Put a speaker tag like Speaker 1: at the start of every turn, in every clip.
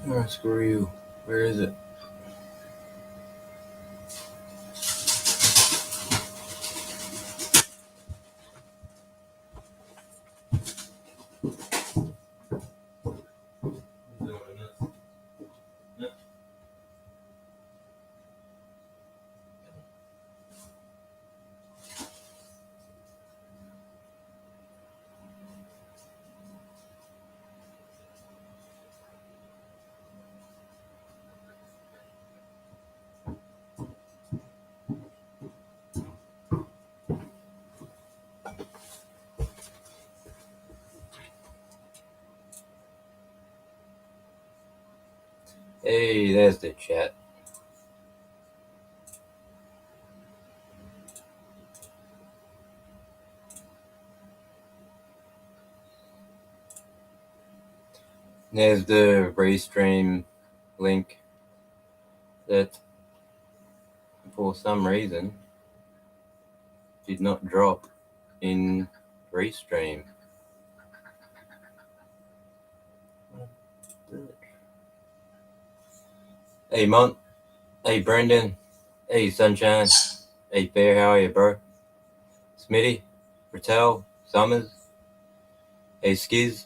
Speaker 1: Oh, screw you. Where is it? Hey, there's the chat. There's the Restream link that, for some reason, did not drop in Restream. Hey, Mont. Hey, Brendan. Hey, Sunshine. Hey, Fair. How are you, bro? Smitty. Ratel. Summers. Hey, Skiz.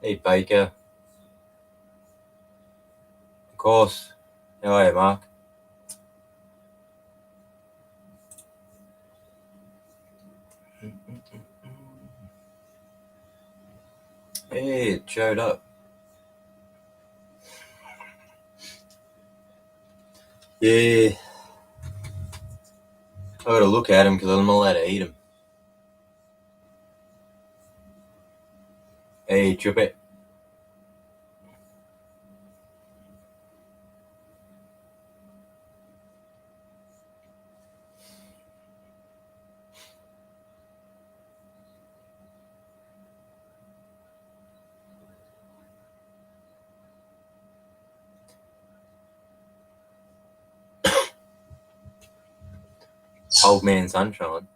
Speaker 1: Hey, Baker. Of course. How are you, Mark? Hey, it showed up. Yeah. I gotta look at him because I'm not allowed to eat him. Hey, Chuppet. Old Man Sunshine.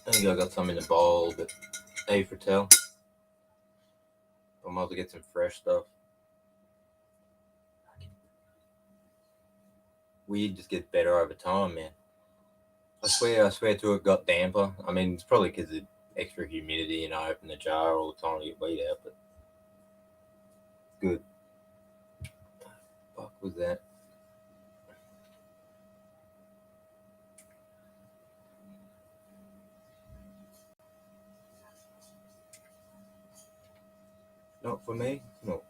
Speaker 1: I think I got some in the bowl, but hey, Fratel. I'm about to get some fresh stuff. Weed just gets better over time, man. I swear to it got damper. I mean, it's probably because of extra humidity and I open the jar all the time to get weed out, but good. Fuck was that? Not for me? No.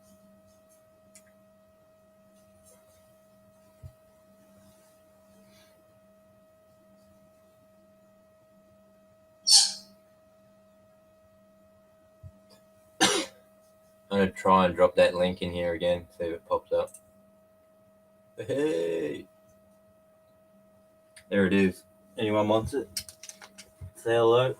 Speaker 1: I'm gonna try and drop that link in here again, see if it pops up. Hey! There it is. Anyone wants it? Say hello.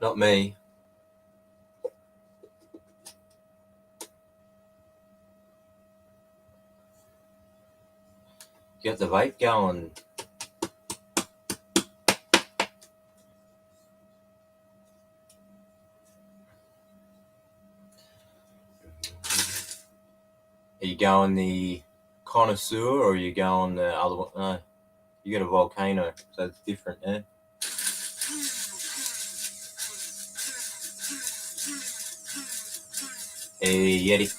Speaker 1: Not me. Get the vape going. Are you going the connoisseur or are you going the other one? No, you got a volcano, so it's different, eh? Hey, Yeti.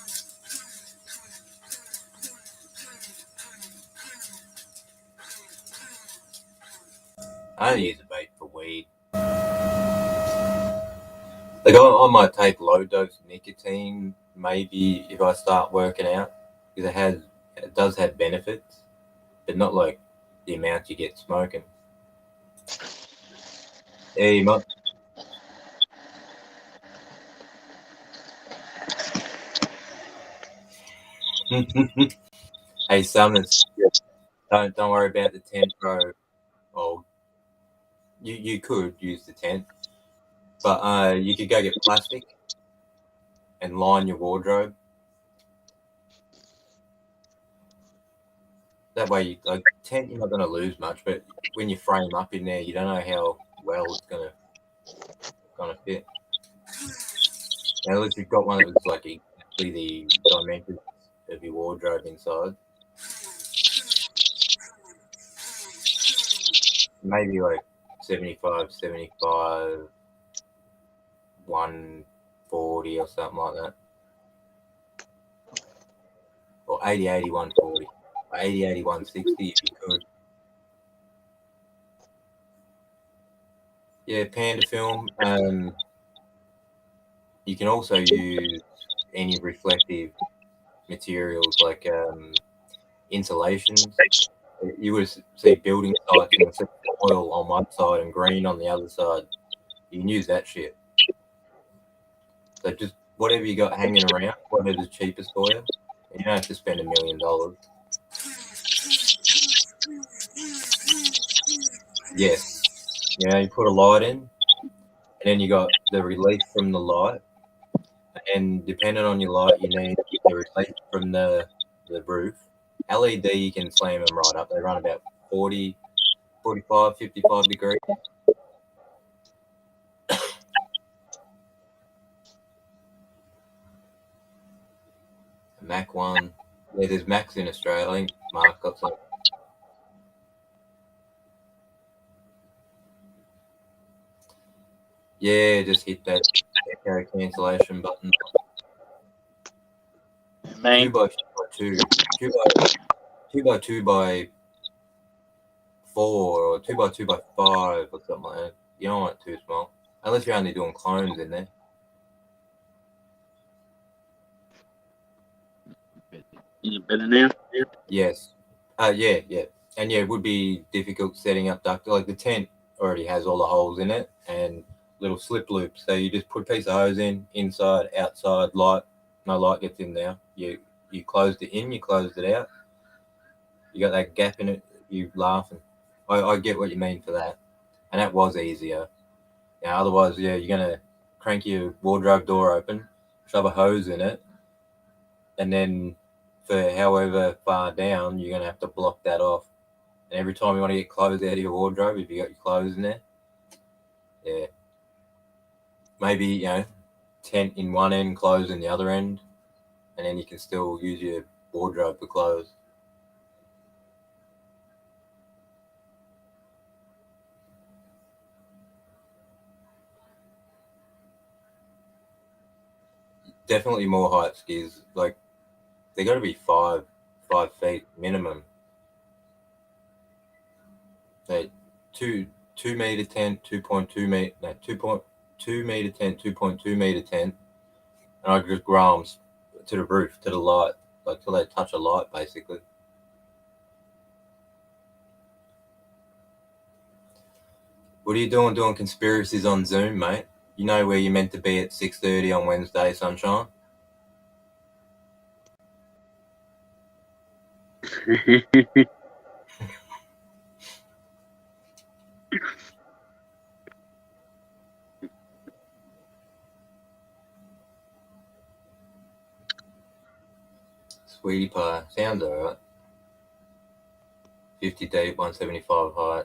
Speaker 1: I don't use a vape for weed. Like I might take low dose nicotine maybe if I start working out because it does have benefits, but not like the amount you get smoking. Hey, Mont. Hey, Summers, don't worry about the tent, bro. Or you could use the tent, but you could go get plastic and line your wardrobe. That way, like tent, you're not going to lose much, but when you frame up in there, you don't know how well it's gonna fit. Now, unless you've got one that was like exactly the dimensions of your wardrobe inside, maybe like 75, 75, 140 or something like that, or 80, 80, 140, 80, 80, 160 if you could. Yeah, Panda film. You can also use any reflective materials like insulations. You would see building sites and see oil on one side and green on the other side. You can use that shit. So just whatever you got hanging around, whatever's cheapest for you. You don't have to spend $1 million. Yes. You put a light in, and then you got the relief from the light, and depending on your light, you need the relief from the roof. LED, you can slam them right up. They run about 40, 45, 55 degrees. Mac one. Yeah, there's Macs in Australia. I think Mark got some. Yeah, just hit that echo cancellation button.
Speaker 2: Man,
Speaker 1: 2x2 2x2 by 4 or 2x2 by 5 or something like that. You don't want it too small. Unless you're only doing clones in there.
Speaker 2: is it better now?
Speaker 1: Yes. Yeah. And yeah, it would be difficult setting up duct. Like the tent already has all the holes in it and little slip loops. So you just put a piece of hose in, inside, outside, light. No light gets in there. You closed it in, you closed it out. You got that gap in it, you laughing. I get what you mean for that. And that was easier. Otherwise, yeah, you're gonna crank your wardrobe door open, shove a hose in it, and then for however far down, you're gonna have to block that off. And every time you want to get clothes out of your wardrobe, if you got your clothes in there, yeah, maybe tent in one end, clothes in the other end, and then you can still use your wardrobe for clothes. Definitely more height skis. Like they got to be 5 feet minimum. They 2 2 meter tent, 2.2 meter, no 2.2 meter tent, 2.2 meter tent, and I just grow them to the roof, to the light, like till they touch a light, basically. What are you doing? Doing conspiracies on Zoom, mate? You know where you're meant to be at 6:30 on Wednesday, sunshine. Sweetie pie, sounds alright. 50 deep, 175 height.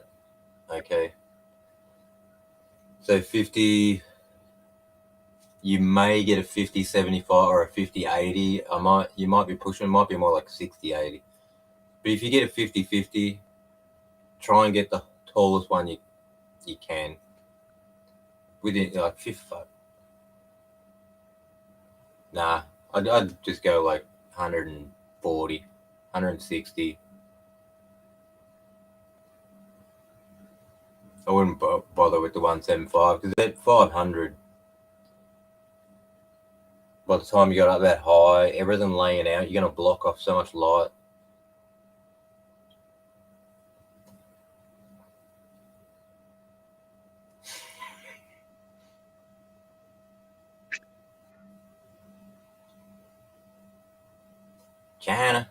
Speaker 1: Okay, so 50. You may get a 50-75 or a 50-80. You might be pushing. It might be more like 60-80. But if you get a 50-50, try and get the tallest one you can within like 55. Nah, I'd just go like 140, 160. I wouldn't bother with the 175 because at 500, by the time you got up that high, everything laying out, you're going to block off so much light. China.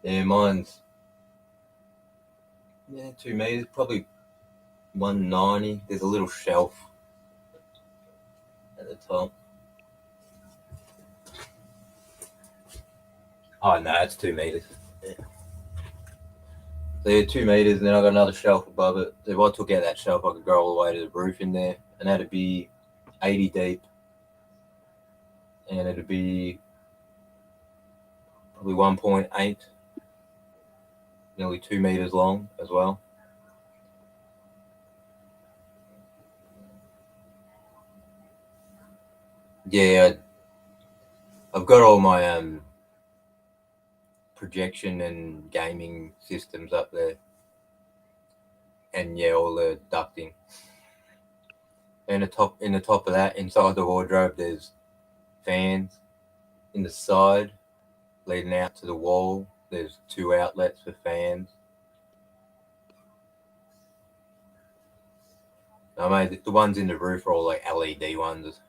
Speaker 1: Yeah, mine's 2 meters, probably 190. There's a little shelf at the top. Oh no, it's 2 meters. Yeah. So yeah, 2 meters, and then I got another shelf above it. So if I took out that shelf, I could go all the way to the roof in there, and that'd be 80 deep, and it'd be probably 1.8, nearly 2 meters long as well. Yeah, I've got all my projection and gaming systems up there, and yeah, all the ducting. And in the top of that, inside the wardrobe, there's fans. In the side, leading out to the wall, there's 2 outlets for fans. I made the ones in the roof are all like LED ones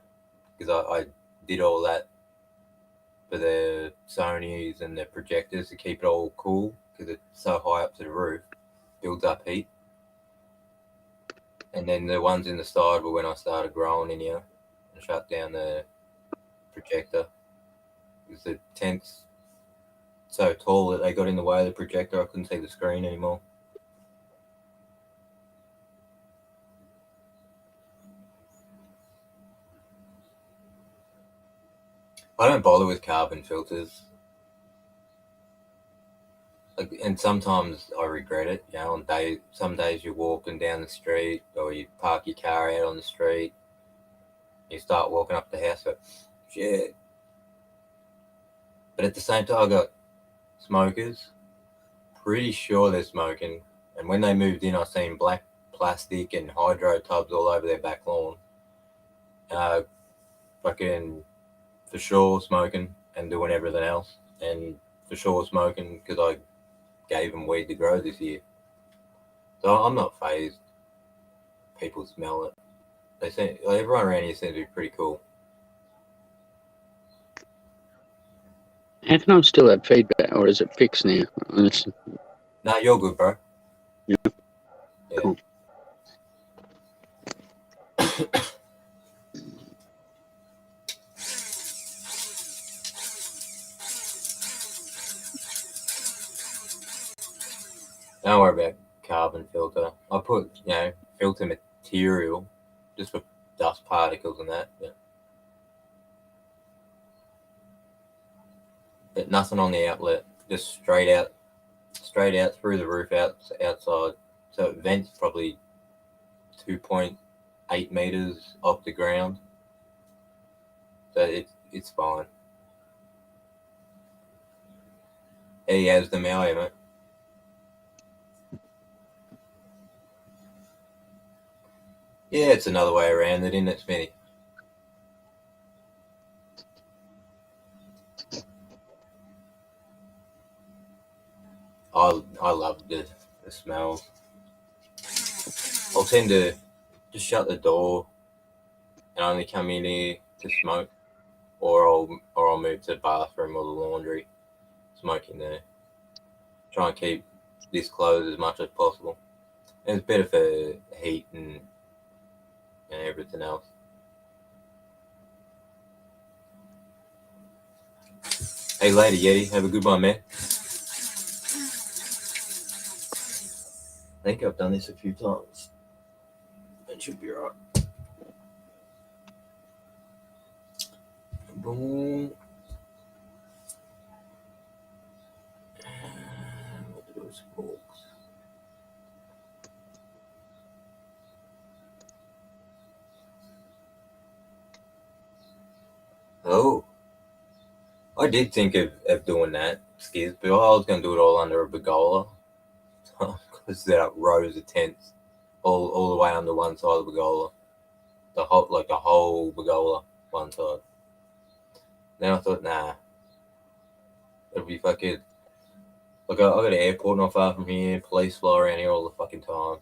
Speaker 1: because I did all that for the Sonys and the projectors to keep it all cool because it's so high up to the roof, builds up heat. And then the ones in the side were when I started growing in here and shut down the projector because the tent's so tall that they got in the way of the projector. I couldn't see the screen anymore. I don't bother with carbon filters. And sometimes I regret it. You know, some days you're walking down the street or you park your car out on the street. You start walking up the house, but shit. But at the same time, I got smokers. Pretty sure they're smoking. And when they moved in, I seen black plastic and hydro tubs all over their back lawn. Fucking for sure smoking and doing everything else. And for sure smoking because I gave them weed to grow this year. So I'm not phased. People smell it. They seem like everyone around here seems to be pretty cool.
Speaker 2: How can I still have feedback, or is it fixed now?
Speaker 1: Nah, you're good, bro.
Speaker 2: Yeah.
Speaker 1: Yeah.
Speaker 2: Cool.
Speaker 1: Don't worry about carbon filter. I put, filter material just for dust particles and that. Yeah. But nothing on the outlet. Just straight out through the roof outside. So it vents probably 2.8 meters off the ground. So it's fine. He has the Maui, mate. Yeah, it's another way around it, isn't it, Smithy? I love the smell. I'll tend to just shut the door and only come in here to smoke, or I'll move to the bathroom or the laundry, smoke in there. Try and keep this closed as much as possible. And it's better for heat and everything else. Hey, later, Yeti. Have a good one, man. I think I've done this a few times. It should be right. Boom. What do those smokes? Oh, I did think of doing that, Skiz, but I was going to do it all under a pergola. Because set up rows of tents all the way under one side of the pergola. The whole pergola, one side. Then I thought, nah, it'll be fucking. Like, I got an airport not far from here, police fly around here all the fucking time.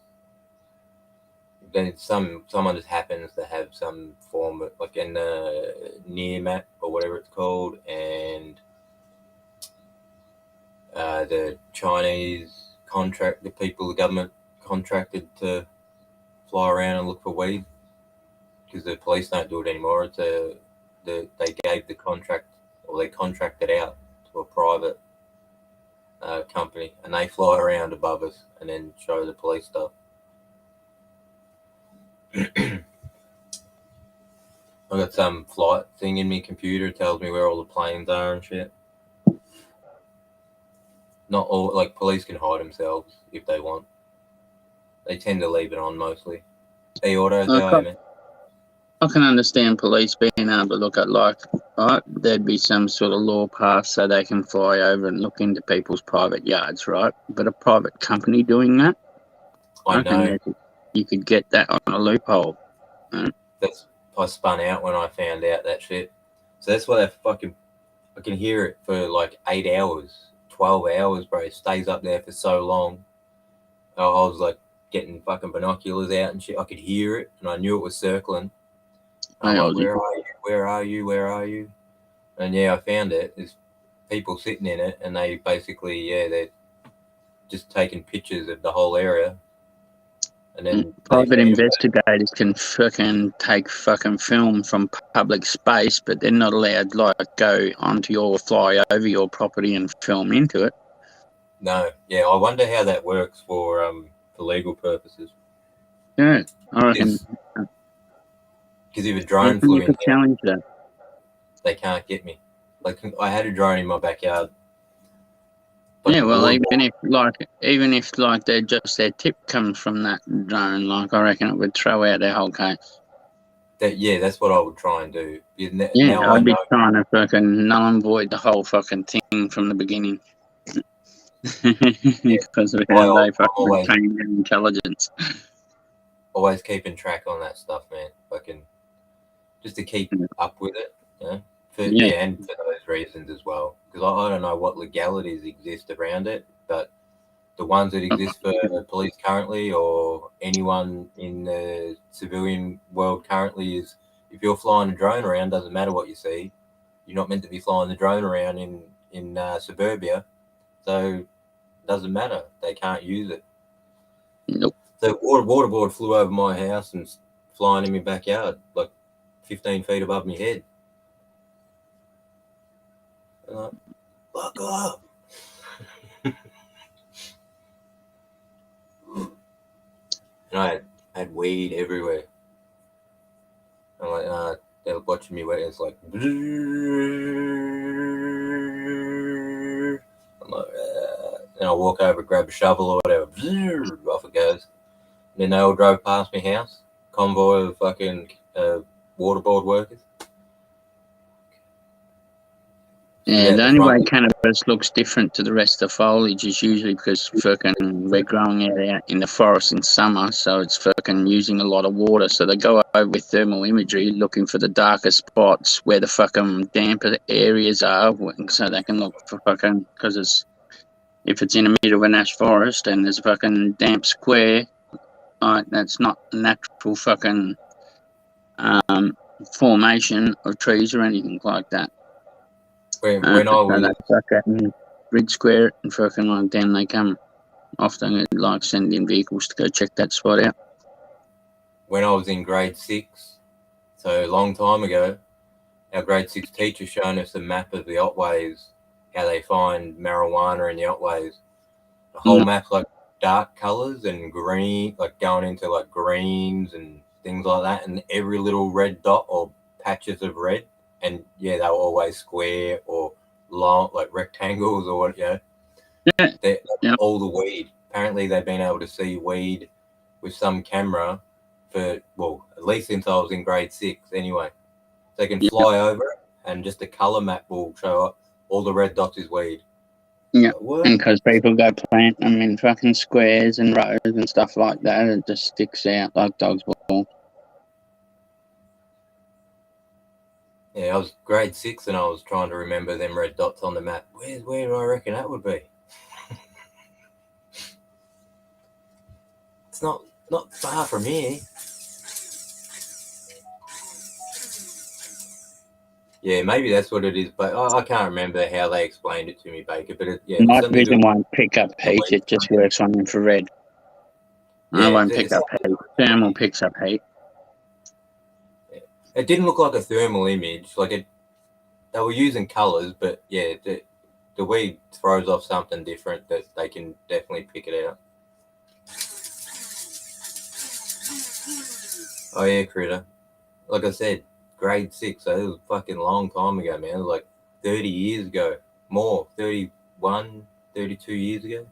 Speaker 1: Then someone just happens to have some form of, like, in near map or whatever it's called, and the Chinese the people the government contracted to fly around and look for weed, because the police don't do it anymore. They gave the contract, or they contracted out to a private company, and they fly around above us and then show the police stuff. I got some flight thing in my computer. It tells me where all the planes are and shit. Not all, like, police can hide themselves if they want. They tend to leave it on mostly. Hey, Autos, how are you, man?
Speaker 2: I can understand police being able to look at, like, right, there'd be some sort of law passed so they can fly over and look into people's private yards, right? But a private company doing that,
Speaker 1: I know.
Speaker 2: You could get that on a loophole.
Speaker 1: I spun out when I found out that shit. So that's why I can hear it for like 8 hours, 12 hours, bro. It stays up there for so long. I was like getting fucking binoculars out and shit. I could hear it, and I knew it was circling. I'm like, where are you? Where are you? Where are you? And yeah, I found it. There's people sitting in it, and they basically, they're just taking pictures of the whole area. And then
Speaker 2: private investigators can fucking take fucking film from public space, but they're not allowed to, like, go onto your, fly over your property and film into it.
Speaker 1: No, yeah, I wonder how that works for legal purposes.
Speaker 2: Yeah, I reckon.
Speaker 1: Because if a drone flew in,
Speaker 2: challenge that.
Speaker 1: They can't get me. Like, I had a drone in my backyard.
Speaker 2: Yeah, well, even if they're just their tip comes from that drone, like, I reckon it would throw out their whole case.
Speaker 1: That's what I would try and do.
Speaker 2: I'd be trying to fucking null and void the whole fucking thing from the beginning. Because of how they fucking retain their intelligence.
Speaker 1: Always keeping track on that stuff, man. Fucking just to keep up with it, and for those reasons as well. Because I don't know what legalities exist around it, but the ones that exist for police currently, or anyone in the civilian world currently, is if you're flying a drone around, doesn't matter what you see. You're not meant to be flying the drone around in suburbia, so it doesn't matter. They can't use it.
Speaker 2: Nope.
Speaker 1: So waterboard flew over my house and flying in my backyard, like 15 feet above my head. I'm like, fuck up. And I had weed everywhere. I'm like, they were watching me wet. It's like, I'm like, and I walk over, grab a shovel or whatever, off it goes. And then they all drove past my house, convoy of fucking waterboard workers.
Speaker 2: Yeah, the only way cannabis looks different to the rest of the foliage is usually because fucking we're growing it out in the forest in summer, so it's fucking using a lot of water. So they go over with thermal imagery looking for the darker spots where the fucking damper areas are, so they can look for fucking, because if it's in the middle of an ash forest and there's a fucking damp square, that's not natural fucking formation of trees or anything like that.
Speaker 1: When I was
Speaker 2: grid square and fucking like then they come. Often like sending vehicles to go check that spot out.
Speaker 1: When I was in grade 6, so a long time ago, our grade 6 teacher showing us a map of the Otways, how they find marijuana in the Otways. The whole map's like dark colours and green, like going into like greens and things like that, and every little red dot or patches of red, and they were always square or long, like rectangles or what, all the weed. Apparently they've been able to see weed with some camera for, well, at least since I was in grade 6 anyway. So they can fly over it, and just a colour map will show up all the red dots is weed.
Speaker 2: Yeah, and because people go plant them in fucking squares and rows and stuff like that, it just sticks out like dog's balls.
Speaker 1: Yeah, I was grade 6 and I was trying to remember them red dots on the map. Where do I reckon that would be? It's not far from here. Yeah, maybe that's what it is, but I can't remember how they explained it to me, Baker. But it was
Speaker 2: Night
Speaker 1: something to do
Speaker 2: vision won't pick up
Speaker 1: with
Speaker 2: heat, it just works on infrared.
Speaker 1: yeah,
Speaker 2: It won't pick up heat. Thermal picks up heat.
Speaker 1: it didn't look like a thermal image. Like they were using colors, but yeah, the weed throws off something different that they can definitely pick it out. Oh yeah, Critter. Like I said, grade 6, so it was a fucking long time ago, man. It was like 30 years ago. More, 31, 32 years ago.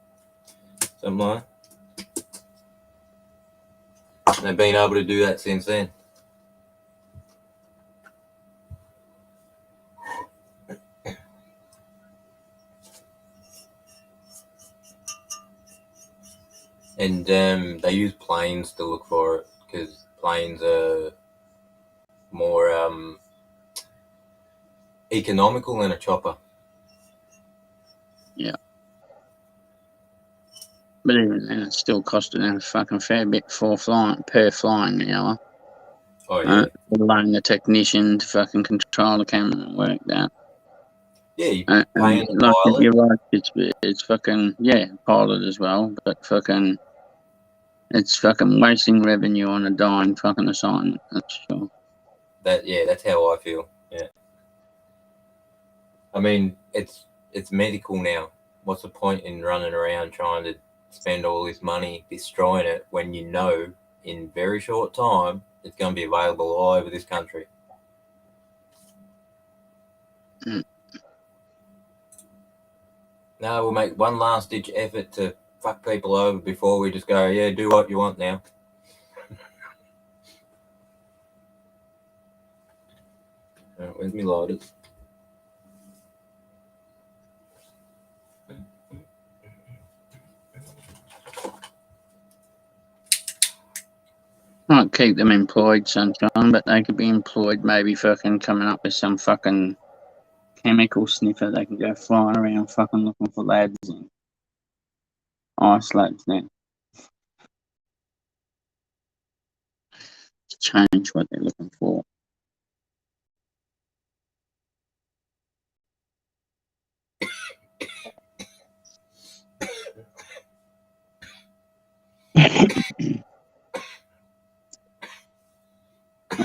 Speaker 1: Something like that. And they've been able to do that since then. And they use planes to look for it because planes are more economical than a chopper.
Speaker 2: Yeah. But even then, it's still costing them a fucking fair bit per flying hour.
Speaker 1: Oh yeah.
Speaker 2: Allowing the technician to fucking control the camera and work that.
Speaker 1: Yeah, you
Speaker 2: And
Speaker 1: paying the
Speaker 2: like
Speaker 1: pilot.
Speaker 2: you're right, it's fucking pilot as well, but fucking it's fucking wasting revenue on a dying fucking assignment. That's sure.
Speaker 1: That's how I feel. Yeah. I mean, it's medical now. What's the point in running around trying to spend all this money destroying it when you know in very short time it's going to be available all over this country?
Speaker 2: Mm.
Speaker 1: No, we'll make one last ditch effort to fuck people over before we just go, yeah, do what you want now. Where's me lighters?
Speaker 2: Might keep them employed, Sunshine, but they could be employed maybe fucking coming up with some fucking chemical sniffer they can go flying around fucking looking for lads and isolates them. To change what they're looking for.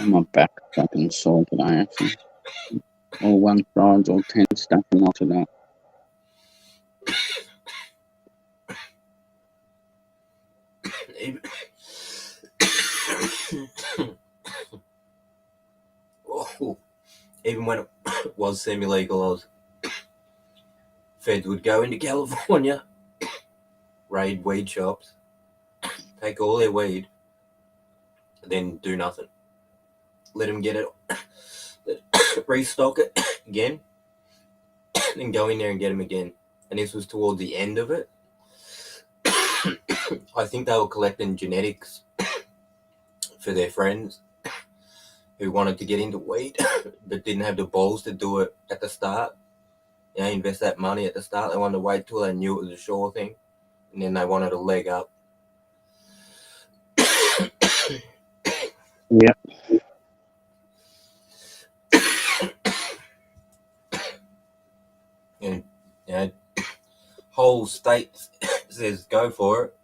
Speaker 2: My back fucking sore today, actually. All one side's all tensed up and knotted up.
Speaker 1: Even when it was semi-legal, feds would go into California, raid weed shops, take all their weed, then do nothing. Let them get it, restock it again, then go in there and get them again. And this was towards the end of it. I think they were collecting genetics for their friends who wanted to get into weed but didn't have the balls to do it at the start. Invest that money at the start. They wanted to wait till they knew it was a sure thing, and then they wanted a leg up.
Speaker 2: Yeah.
Speaker 1: And whole state says go for it,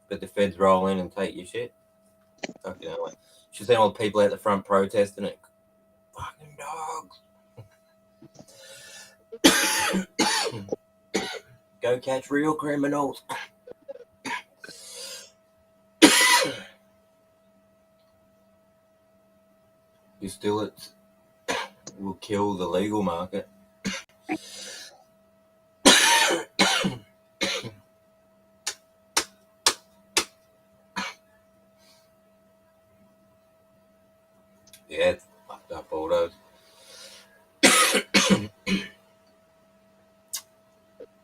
Speaker 1: but the feds roll in and take your shit. Fucking hell. She's seen all the people at the front protesting it. Fucking dogs. Go catch real criminals. You still it will kill the legal market. Yeah, it's fucked up, all those.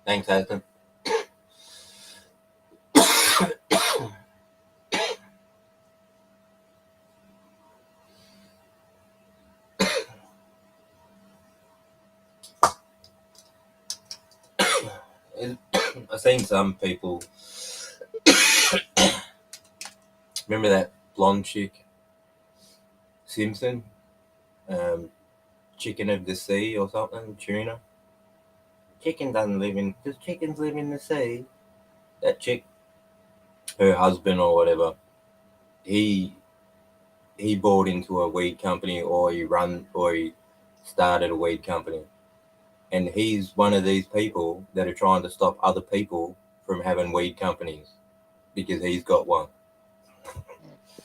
Speaker 1: Thanks, Aston. I've seen some people. Remember that blonde chick, Simpson? chicken of the sea or something, tuna. Chicken doesn't live in, does chickens live in the sea? That chick, her husband or whatever, he he bought into a weed company, or he started a weed company, and he's one of these people that are trying to stop other people from having weed companies because he's got one.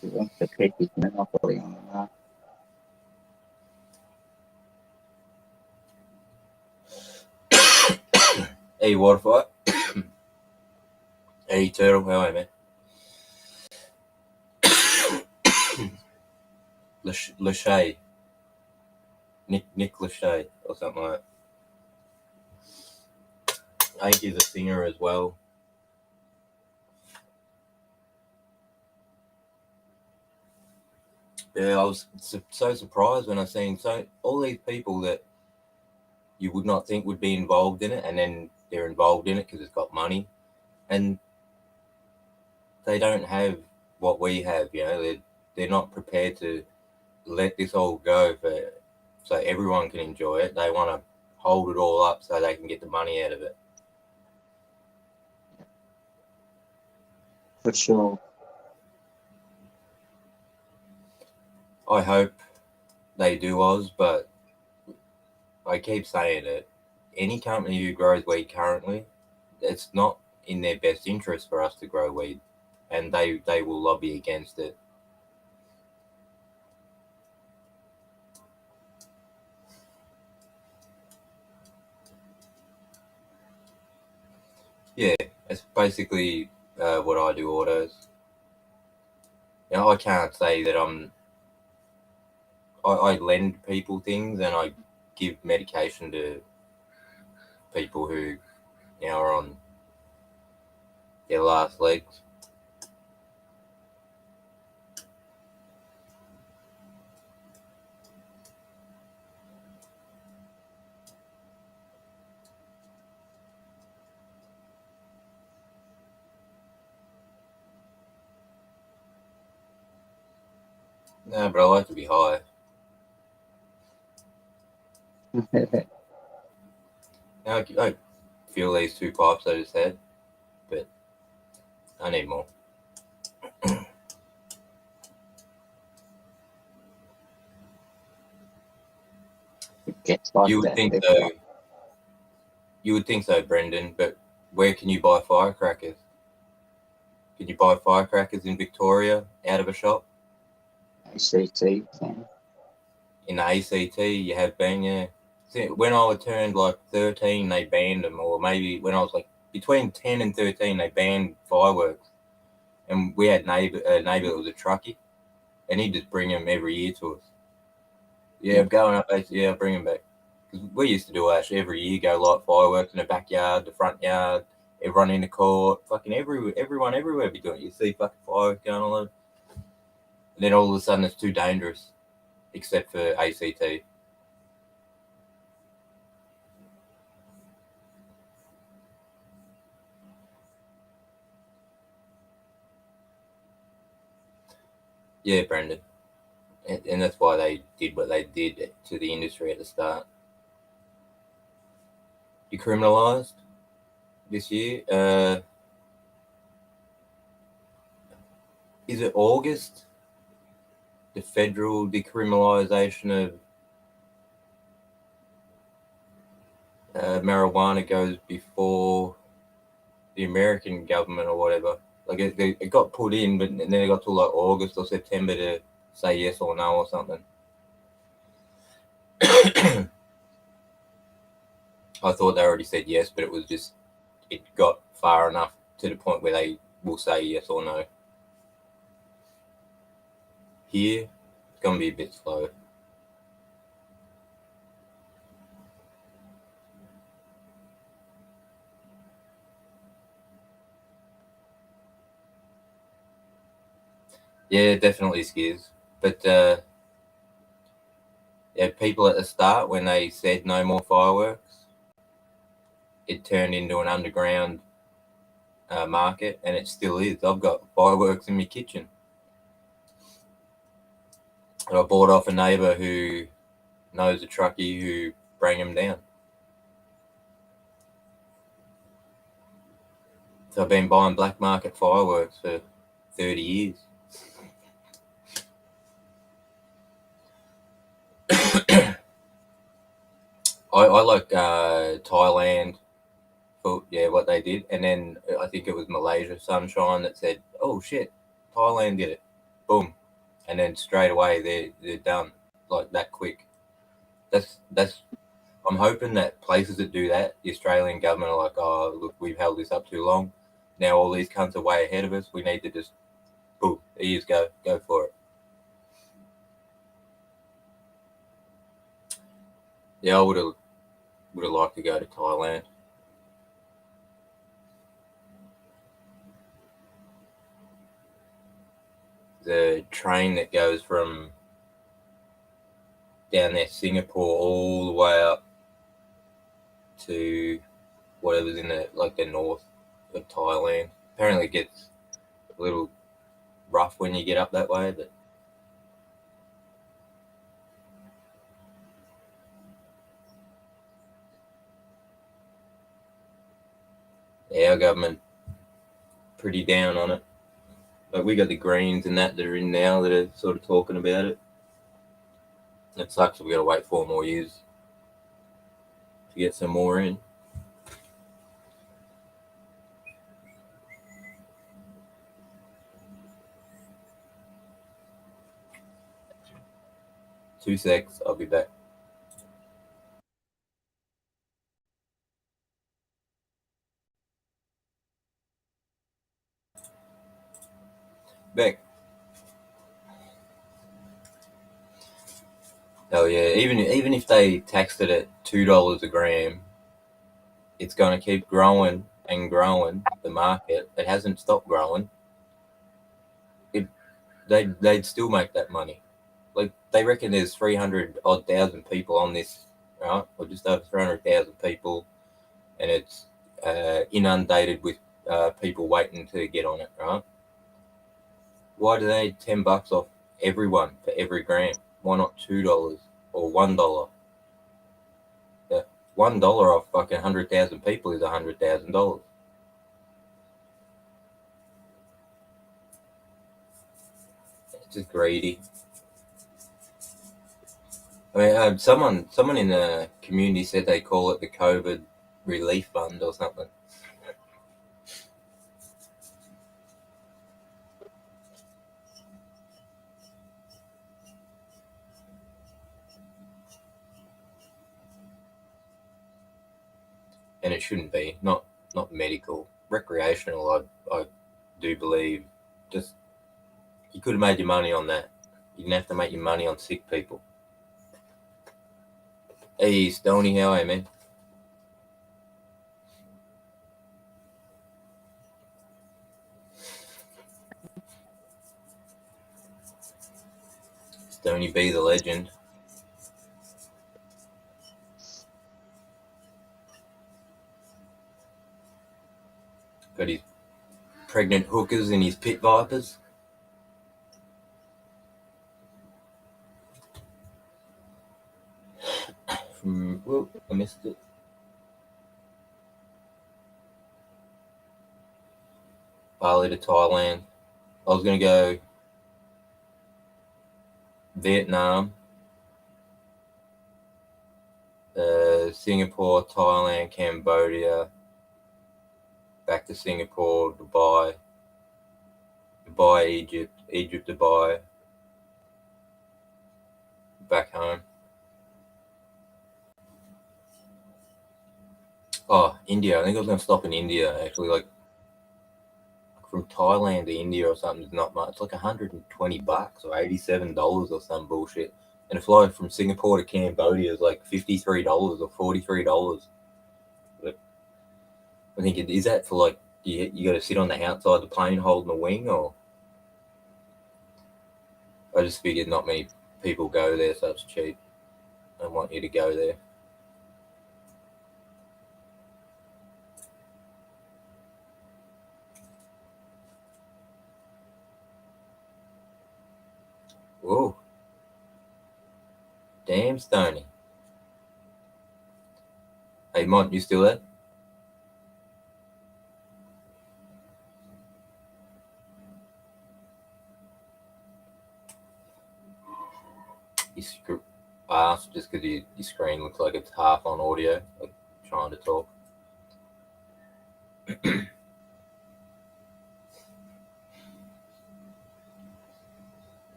Speaker 2: He wants to keep his monopoly on the market.
Speaker 1: Hey, Waterfight. Hey, Turtle. How are you, man? Lachey. Nick Lachey or something like that. I think he's a singer as well. Yeah, I was so surprised when I seen all these people that you would not think would be involved in it, and then they're involved in it because it's got money, and they don't have what we have. You know, they're not prepared to let this all go so everyone can enjoy it. They want to hold it all up so they can get the money out of it.
Speaker 2: For sure.
Speaker 1: I hope they do, Oz, but I keep saying it. Any company who grows weed currently, it's not in their best interest for us to grow weed, and they will lobby against it. Yeah, it's basically what I do autos. You know, I can't say that I lend people things and I give medication to people who are on their last legs. No, but I like to be high. Now I feel these 2 pipes I just had, but I need more.
Speaker 2: It gets like
Speaker 1: You would
Speaker 2: that.
Speaker 1: think so. You would think so, Brendan. But where can you buy firecrackers? Can you buy firecrackers in Victoria out of a shop?
Speaker 2: ACT.
Speaker 1: In the ACT, you have been, yeah. When I turned like 13, they banned them, or maybe when I was like between 10 and 13, they banned fireworks. And we had a neighbour that was a truckie, and he'd just bring them every year to us. Yeah, I'm going up. Yeah, I'll bring them back. Because we used to do actually every year, go light fireworks in the backyard, the front yard, everyone in the court, fucking everyone everywhere be doing it. You see fucking fireworks going on. And then all of a sudden it's too dangerous, except for ACT. Yeah, Brendan. And that's why they did what they did to the industry at the start. Decriminalised this year. Is it August? The federal decriminalisation of marijuana goes before the American government or whatever. Like it got put in, but then it got to like August or September to say yes or no or something. I thought they already said yes, but it got far enough to the point where they will say yes or no. Here, it's going to be a bit slow. Yeah, it definitely scares. But yeah, people at the start, when they said no more fireworks, it turned into an underground market, and it still is. I've got fireworks in my kitchen. And I bought off a neighbour who knows a truckie who bring him down. So I've been buying black market fireworks for 30 years. I like Thailand for what they did, and then I think it was Malaysia Sunshine that said, "Oh shit, Thailand did it, boom," and then straight away they're done like that quick. That's I'm hoping that places that do that, the Australian government are like, "Oh look, we've held this up too long. Now all these cunts are way ahead of us. We need to just boom, there you go for it." Yeah, I would have liked to go to Thailand. The train that goes from down there, Singapore, all the way up to whatever's in the north of Thailand. Apparently, it gets a little rough when you get up that way, but yeah, our government pretty down on it. But we got the Greens and that are in now that are sort of talking about it. It sucks that we got to wait 4 more years to get some more in. Two secs, I'll be back. Back. Oh yeah, even if they taxed it at $2 a gram, it's going to keep growing and growing. The market, it hasn't stopped growing. They'd still make that money. Like they reckon there's 300,000 people on this, right? Or just over 300,000 people, and it's inundated with people waiting to get on it, right? Why do they need $10 off everyone for every gram? Why not $2 or $1? Yeah, $1 off fucking 100,000 people is $100,000. It's just greedy. I mean, someone in the community said they call it the COVID relief fund or something. And it shouldn't be. Not medical, recreational. I do believe. Just you could have made your money on that. You didn't have to make your money on sick people. Hey, Stoney, how are you, man? Stoney B, the legend. Got his pregnant hookers and his pit vipers. Whoop, I missed it. Bali to Thailand. I was going to go Vietnam, Singapore, Thailand, Cambodia, back to Singapore, Dubai, Egypt, Dubai, back home. Oh, India. I think I was going to stop in India, actually. Like, from Thailand to India or something is not much. It's like $120 or $87 or some bullshit. And a flight from Singapore to Cambodia is like $53 or $43. But I think is that for like you got to sit on the outside of the plane holding the wing, or I just figured not many people go there, so it's cheap. I want you to go there. Whoa. Damn, Stoney. Hey, Mont, you still there? I asked just because your screen looks like it's half on audio, like trying to talk.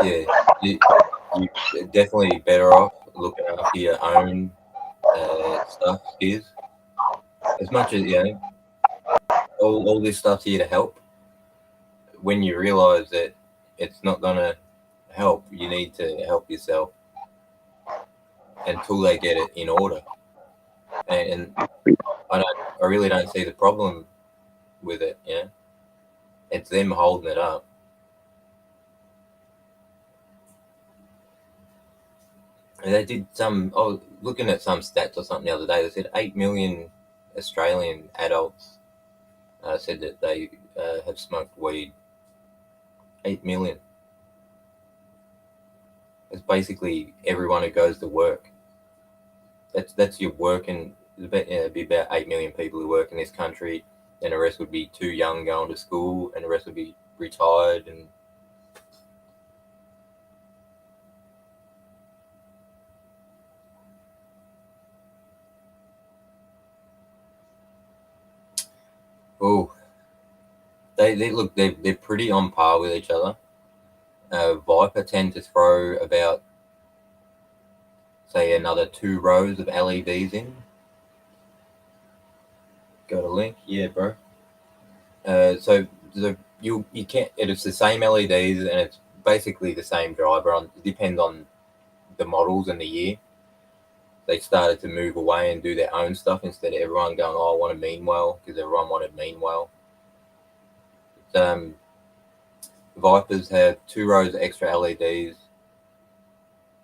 Speaker 1: Yeah, you're definitely better off looking after your own stuff, skills. As much as, all this stuff's here to help. When you realise that it's not going to help, you need to help yourself until they get it in order. And I really don't see the problem with it. It's them holding it up. And they did some. I was looking at some stats or something the other day. They said 8 million Australian adults said that they have smoked weed. 8 million. It's basically everyone who goes to work. That's your working. It'd be about 8 million people who work in this country, and the rest would be too young going to school, and the rest would be retired. And oh, they look they're pretty on par with each other. Viper tend to throw about, say, another 2 rows of LEDs in. Got a link? Yeah, bro. So you can't. It's the same LEDs, and it's basically the same driver. It depends on the models and the year. They started to move away and do their own stuff instead of everyone going, "Oh, I want a Meanwhile," because everyone wanted Meanwhile. Vipers have 2 rows of extra LEDs.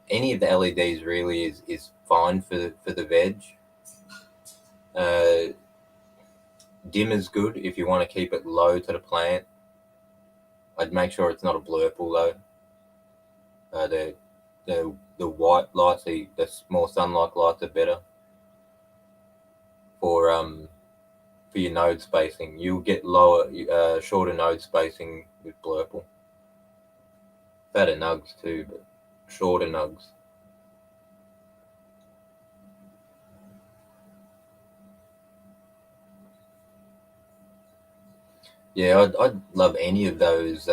Speaker 1: Any of the LEDs really is fine for the veg. Dim is good if you want to keep it low to the plant. I'd make sure it's not a blurple though. The white lights, the more sunlight lights are better for your node spacing. You'll get shorter node spacing with blurple. Better nugs too, but shorter nugs. Yeah, I'd love any of those.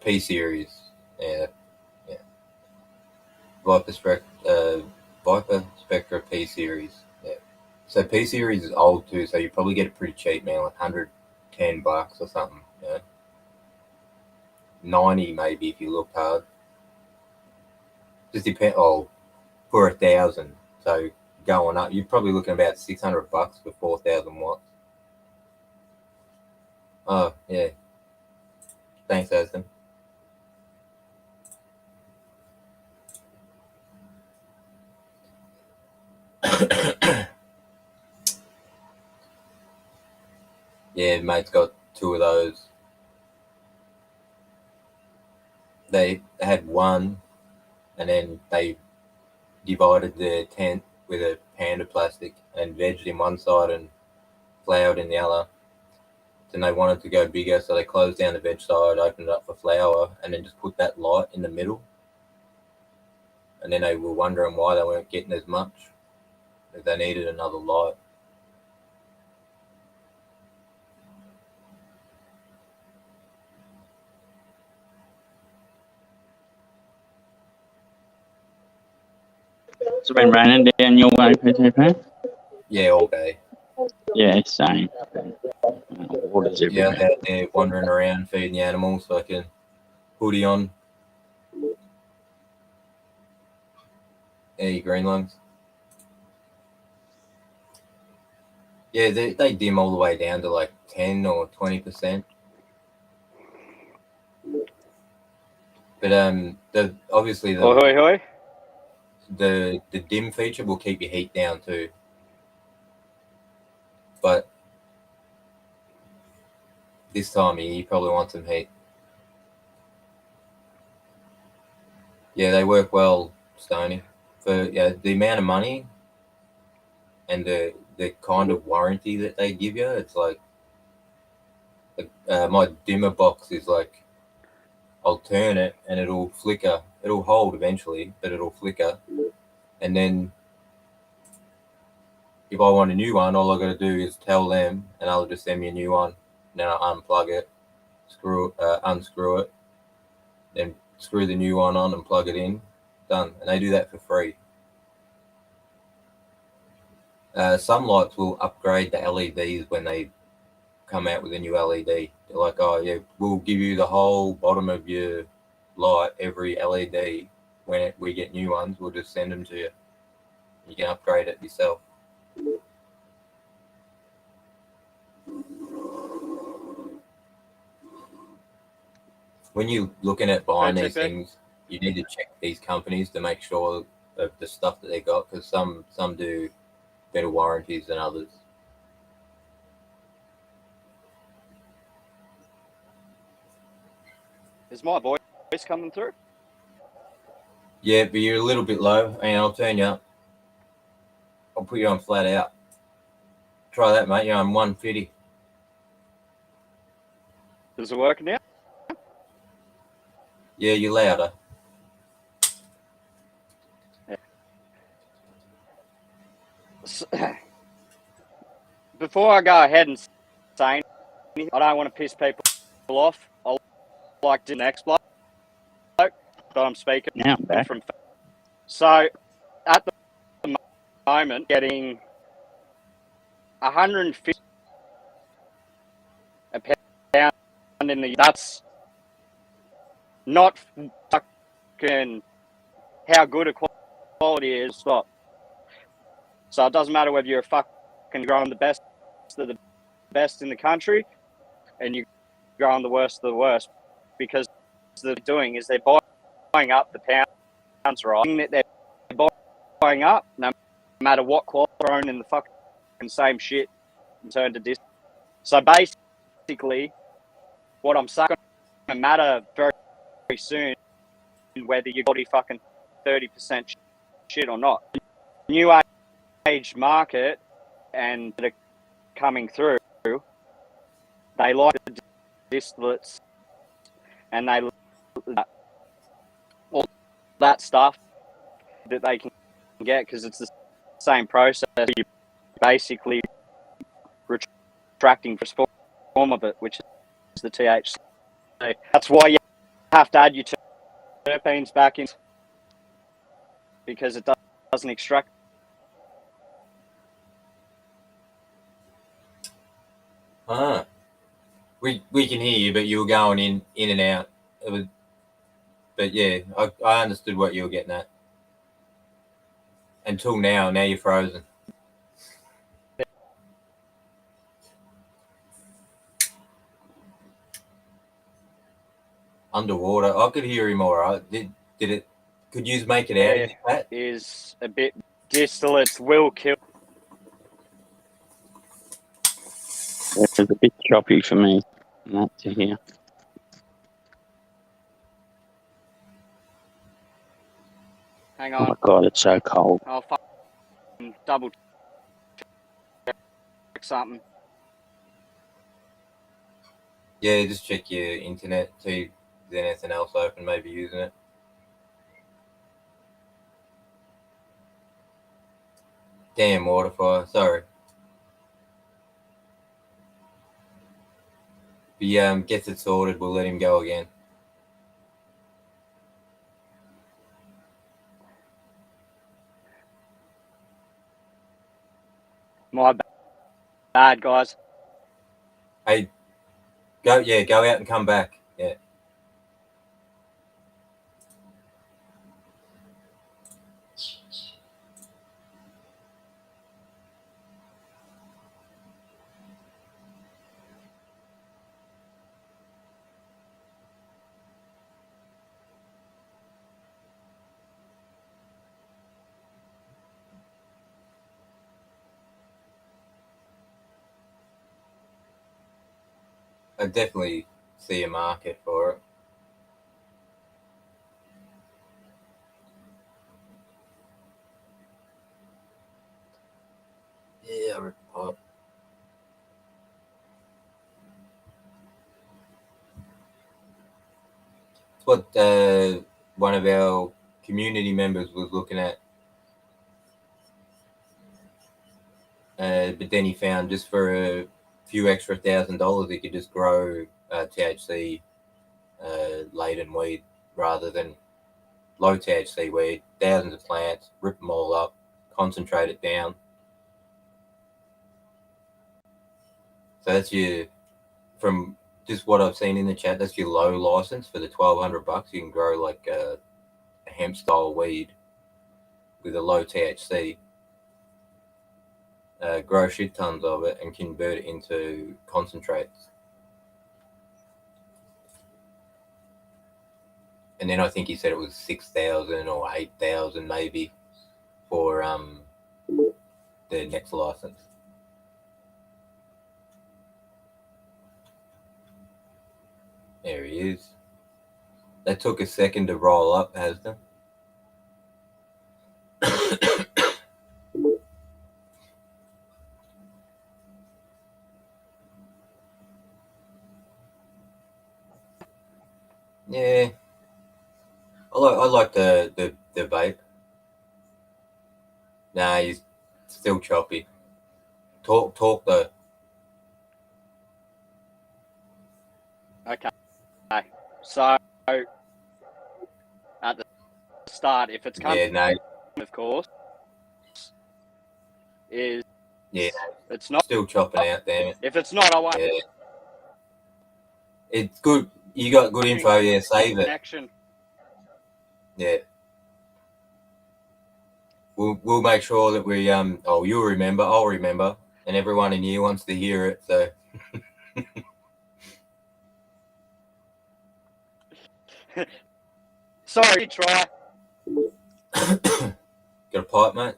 Speaker 1: P series. Yeah. Viper Spectra P series. Yeah. So P series is old too, so you probably get it pretty cheap, man, like $110 or something. 90 maybe if you look hard. Just depend. Oh, for 1,000. So going up, you're probably looking about $600 for 4,000 watts. Oh yeah. Thanks, Aston. Yeah, mate's got 2 of those. They had one, and then they divided their tent with a panda plastic and vegged in one side and flowered in the other. Then they wanted to go bigger, so they closed down the veg side, opened it up for flower, and then just put that light in the middle. And then they were wondering why they weren't getting as much. They needed another light.
Speaker 2: It's been raining down your way, PTP?
Speaker 1: Yeah, all day.
Speaker 2: Yeah, same. Water's
Speaker 1: Yeah, I was
Speaker 2: everywhere.
Speaker 1: out there wandering around feeding the animals, fucking hoodie on. Your green lungs. Yeah, they dim all the way down to like 10 or 20%. But obviously
Speaker 3: Hoi, hoi.
Speaker 1: the dim feature will keep your heat down too. But this time of year, you probably want some heat. Yeah, they work well, Stoney. For the amount of money and the kind of warranty that they give you, it's like my dimmer box is like, I'll turn it and it'll flicker. It'll hold eventually, but it'll flicker. And then if I want a new one, all I got to do is tell them, and they'll just send me a new one. And then I unplug it, unscrew it, then screw the new one on and plug it in. Done. And they do that for free. Some lights will upgrade the LEDs when they come out with a new LED. They're like, oh yeah, we'll give you the whole bottom of your light, every LED. When we get new ones, we'll just send them to you. You can upgrade it yourself. When you're looking at buying these things, you need to check these companies to make sure of the stuff that they got, because some do better warranties than others.
Speaker 3: Is my voice coming through?
Speaker 1: Yeah, but you're a little bit low, and I'll turn you up. I'll put you on flat out. Try that, mate. You're on 150.
Speaker 3: Does it work now?
Speaker 1: Yeah, you're louder.
Speaker 3: Before I go ahead and say anything, I don't want to piss people off. I like the next bloke that I'm speaking from. So at the moment, getting 150 a pound in the, that's not fucking how good a quality is. Stop. So it doesn't matter whether you're fucking growing the best of the best in the country and you're growing the worst of the worst, because what they're doing is they're buying up the pounds, right? They're buying up no matter what quality, thrown in the fucking same shit and turned to this. So basically, what I'm saying, it's going to matter very, very soon whether you're fucking 30% shit or not. New age market and that are coming through, they like the distillates and they all that stuff that they can get, because it's the same process. You're basically retracting the form of it, which is the THC. That's why you have to add your terpenes back in, because it doesn't extract.
Speaker 1: We can hear you, but you were going in and out. But yeah, I understood what you were getting at. Until now you're frozen. Underwater, I could hear him all right. Did it? Could you make it out? Pat?
Speaker 3: Is a bit distillates will kill.
Speaker 2: It's a bit choppy for me not to hear.
Speaker 3: Hang on.
Speaker 2: Oh my God, it's so cold.
Speaker 3: I'll fucking double check something.
Speaker 1: Yeah, just check your internet, see if there's anything else open, maybe using it. Damn waterfire, sorry. If he gets it sorted, we'll let him go again.
Speaker 3: My bad, guys.
Speaker 1: Hey, go out and come back. Yeah. I definitely see a market for it. Yeah, I report. It's what one of our community members was looking at. But then he found just for a few extra $1,000, he could just grow THC laden weed rather than low THC weed. Thousands of plants, rip them all up, concentrate it down. So that's your, from just what I've seen in the chat, that's your low license for the $1,200. You can grow like a hemp style weed with a low THC. Grow shit tons of it and convert it into concentrates. And then I think he said it was 6,000 or 8,000 maybe for the next license. There he is. That took a second to roll up, hasn't it? Yeah. I like the vape. Nah, he's still choppy. Talk though.
Speaker 3: Okay. So at the start, if it's coming,
Speaker 1: Yeah, no.
Speaker 3: of course, is
Speaker 1: Yeah,
Speaker 3: it's not
Speaker 1: still chopping out, damn it.
Speaker 3: If it's not, I won't.
Speaker 1: Yeah. It's good. You got good info, yeah, save it.
Speaker 3: Connection.
Speaker 1: Yeah. We'll make sure that we you'll remember, I'll remember, and everyone in here wants to hear it, so
Speaker 3: Sorry, try.
Speaker 1: got a pipe, mate?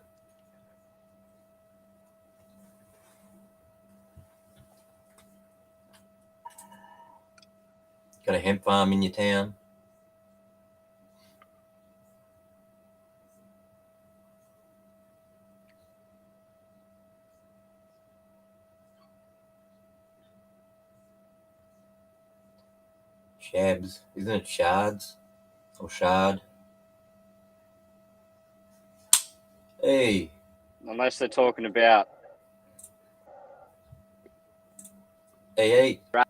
Speaker 1: Got a hemp farm in your town? Shabs. Isn't it shards? Or shard? Hey.
Speaker 3: Unless they're talking about
Speaker 1: Hey.
Speaker 3: Rab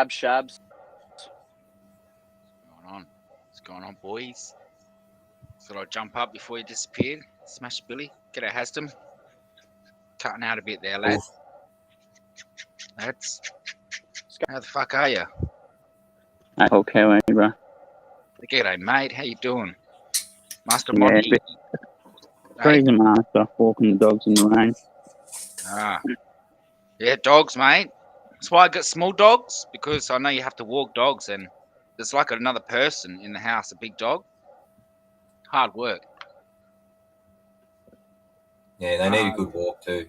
Speaker 3: Shabs.
Speaker 4: What's going on, boys? Thought I'd jump up before you disappeared. Smash Billy. G'day, Hasdam. Cutting out a bit there, lad. Lads. How the fuck are you?
Speaker 2: Okay, bro.
Speaker 4: G'day, mate. How you doing? Master
Speaker 2: Yeah,
Speaker 4: Monty.
Speaker 2: freezing my ass off walking the dogs in the rain.
Speaker 4: Yeah, dogs, mate. That's why I got small dogs, because I know you have to walk dogs, and there's like another person in the house, a big dog. Hard work.
Speaker 1: Yeah, they need a good walk too.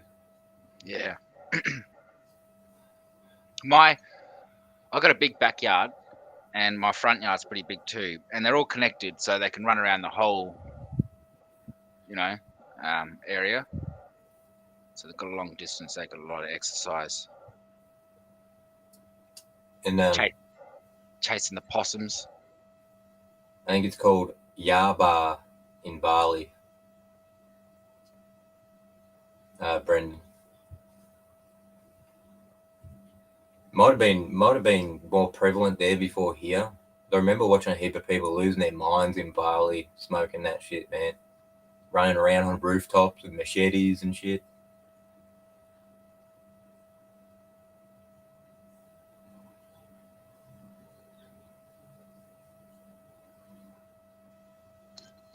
Speaker 4: Yeah. I got a big backyard, and my front yard's pretty big too, and they're all connected, so they can run around the whole, area. So they've got a long distance. They got a lot of exercise.
Speaker 1: And
Speaker 4: Chasing the possums.
Speaker 1: I think it's called Yaba in Bali. Brendan. Might have been more prevalent there before here. I remember watching a heap of people losing their minds in Bali smoking that shit, man. Running around on rooftops with machetes and shit.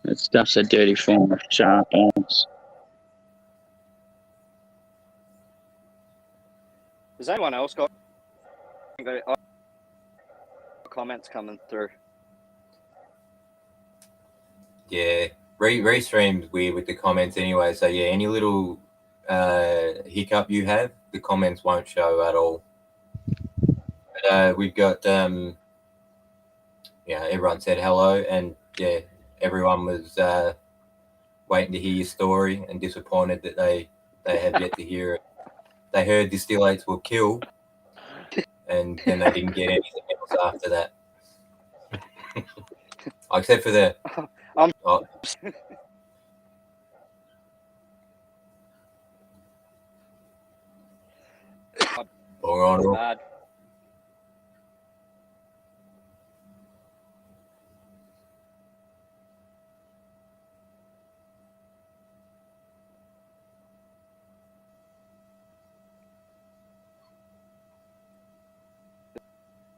Speaker 2: That stuff's a dirty form of sharp ass.
Speaker 3: Has anyone else got comments coming through?
Speaker 1: Yeah, Restream's weird with the comments anyway. So yeah, any little hiccup you have, the comments won't show at all. We've got everyone said hello, and everyone was waiting to hear your story and disappointed that they have yet to hear it. They heard distillates will kill, and then they didn't get anything else after that. Except for the
Speaker 3: Bad.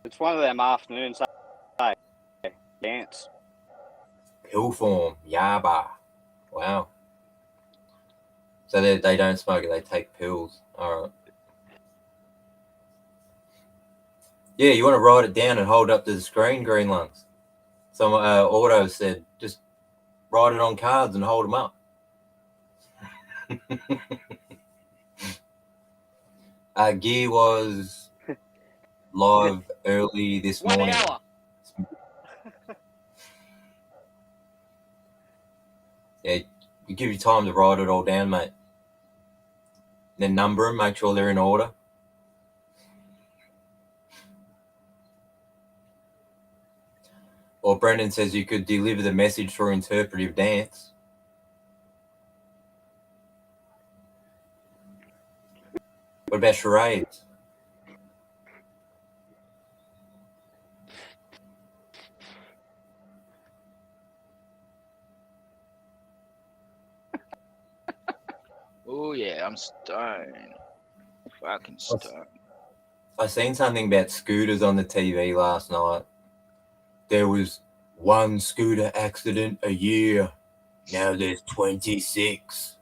Speaker 3: It's one of them afternoons. Hey, dance.
Speaker 1: pill form, yaba. Wow. So they don't smoke it; they take pills. All right. Yeah, you want to write it down and hold it up to the screen, Green Lungs. Some Auto said, just write it on cards and hold them up. Gear was live early this
Speaker 3: 1
Speaker 1: morning.
Speaker 3: hour.
Speaker 1: Yeah, you give you time to write it all down, mate. Then number them, make sure they're in order. Or Brendan says you could deliver the message through interpretive dance. What about charades?
Speaker 4: Oh yeah, I'm stoned. Fucking stoned.
Speaker 1: I seen something about scooters on the TV last night. There was one scooter accident a year. Now there's 26.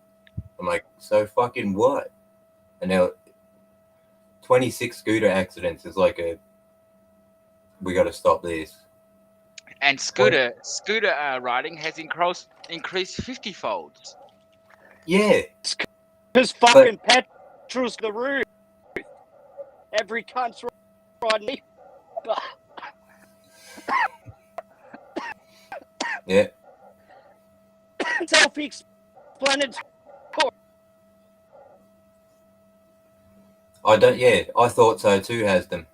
Speaker 1: I'm like, so fucking what? And now 26 scooter accidents is like we got to stop this.
Speaker 4: And scooter riding has increased 50 folds.
Speaker 1: Yeah.
Speaker 3: Because fucking petrol's the roof. Every cunt's riding.
Speaker 1: Yeah.
Speaker 3: Self-explanatory.
Speaker 1: I thought so too, Hasdem.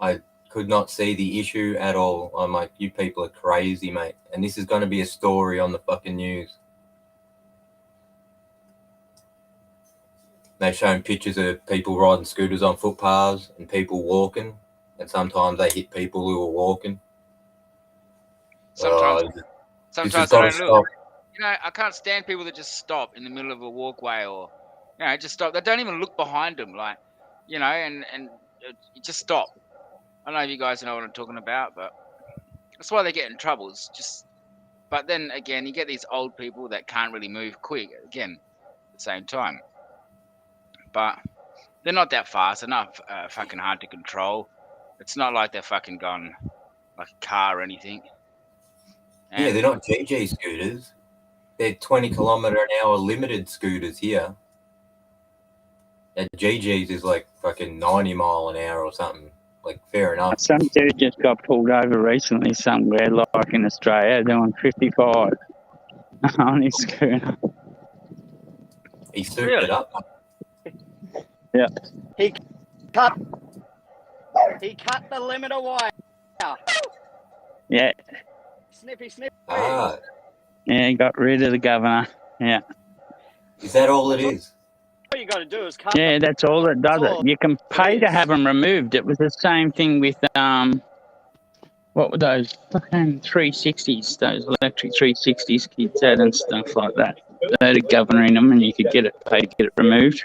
Speaker 1: I could not see the issue at all. I'm like, you people are crazy, mate. And this is going to be a story on the fucking news. They've shown pictures of people riding scooters on footpaths and people walking, and sometimes they hit people who are walking.
Speaker 4: Sometimes
Speaker 1: this has
Speaker 4: I
Speaker 1: got to
Speaker 4: don't
Speaker 1: stop.
Speaker 4: look. You know, I can't stand people that just stop in the middle of a walkway or, just stop. They don't even look behind them, like, and just stop. I don't know if you guys know what I'm talking about, but that's why they get in trouble. But then again, you get these old people that can't really move quick. Again, at the same time, but they're not that fast. They're not fucking hard to control. It's not like they're fucking going like a car or anything.
Speaker 1: Yeah, they're not GG scooters. They're 20 kilometre an hour limited scooters here. At GG's is like fucking 90 mile an hour or something. Like, fair enough.
Speaker 2: Some dude just got pulled over recently somewhere, like in Australia, doing 55 on his scooter.
Speaker 1: He souped it up.
Speaker 2: Yeah.
Speaker 3: He cut the limiter wire.
Speaker 2: Yeah.
Speaker 3: Snippy.
Speaker 1: Ah.
Speaker 2: Yeah, he got rid of the governor. Yeah.
Speaker 1: Is that all it is?
Speaker 3: All you got to do is cut.
Speaker 2: Yeah, that's all that does it. You can pay to have them removed. It was the same thing with what were those fucking 360s? Those electric 360s kids had and stuff like that. They had a governor in them, and you could pay to get it removed.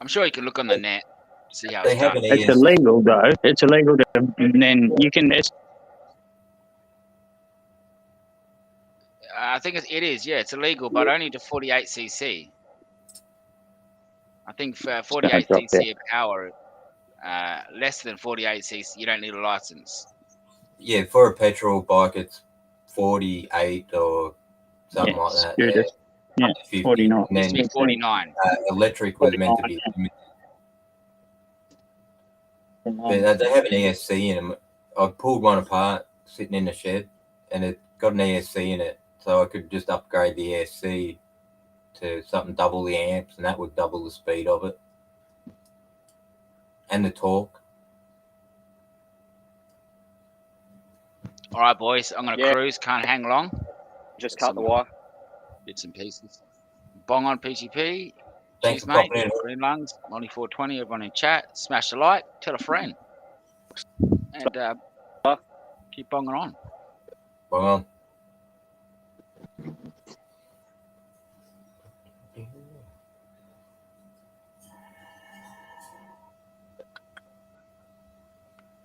Speaker 4: I'm sure you can look on the net, see how
Speaker 1: They
Speaker 4: it's done.
Speaker 1: have an
Speaker 2: It's illegal though. It's illegal to, and then you can.
Speaker 4: I think it is. Yeah, it's illegal, but only to 48cc. I think for 48cc of power, less than 48cc, you don't need a license.
Speaker 1: Yeah, for a petrol bike, it's 48 or something like that.
Speaker 2: Yeah, 49.
Speaker 1: And then
Speaker 4: 49.
Speaker 1: Electric was meant to be limited. But they have an ESC in them. I pulled one apart sitting in the shed, and it got an ESC in it, so I could just upgrade the ESC to something double the amps, and that would double the speed of it and the torque.
Speaker 4: All right, boys. I'm gonna cruise. Can't hang long.
Speaker 3: Just cut the wire.
Speaker 4: Bits and pieces. Bong on PGP.
Speaker 1: Thanks
Speaker 4: Cheers,
Speaker 1: for
Speaker 4: mate.
Speaker 1: popping in.
Speaker 4: Green lungs. Molly 420. Everyone in chat. Smash a like. Tell a friend. And keep bonging on.
Speaker 1: Bong on.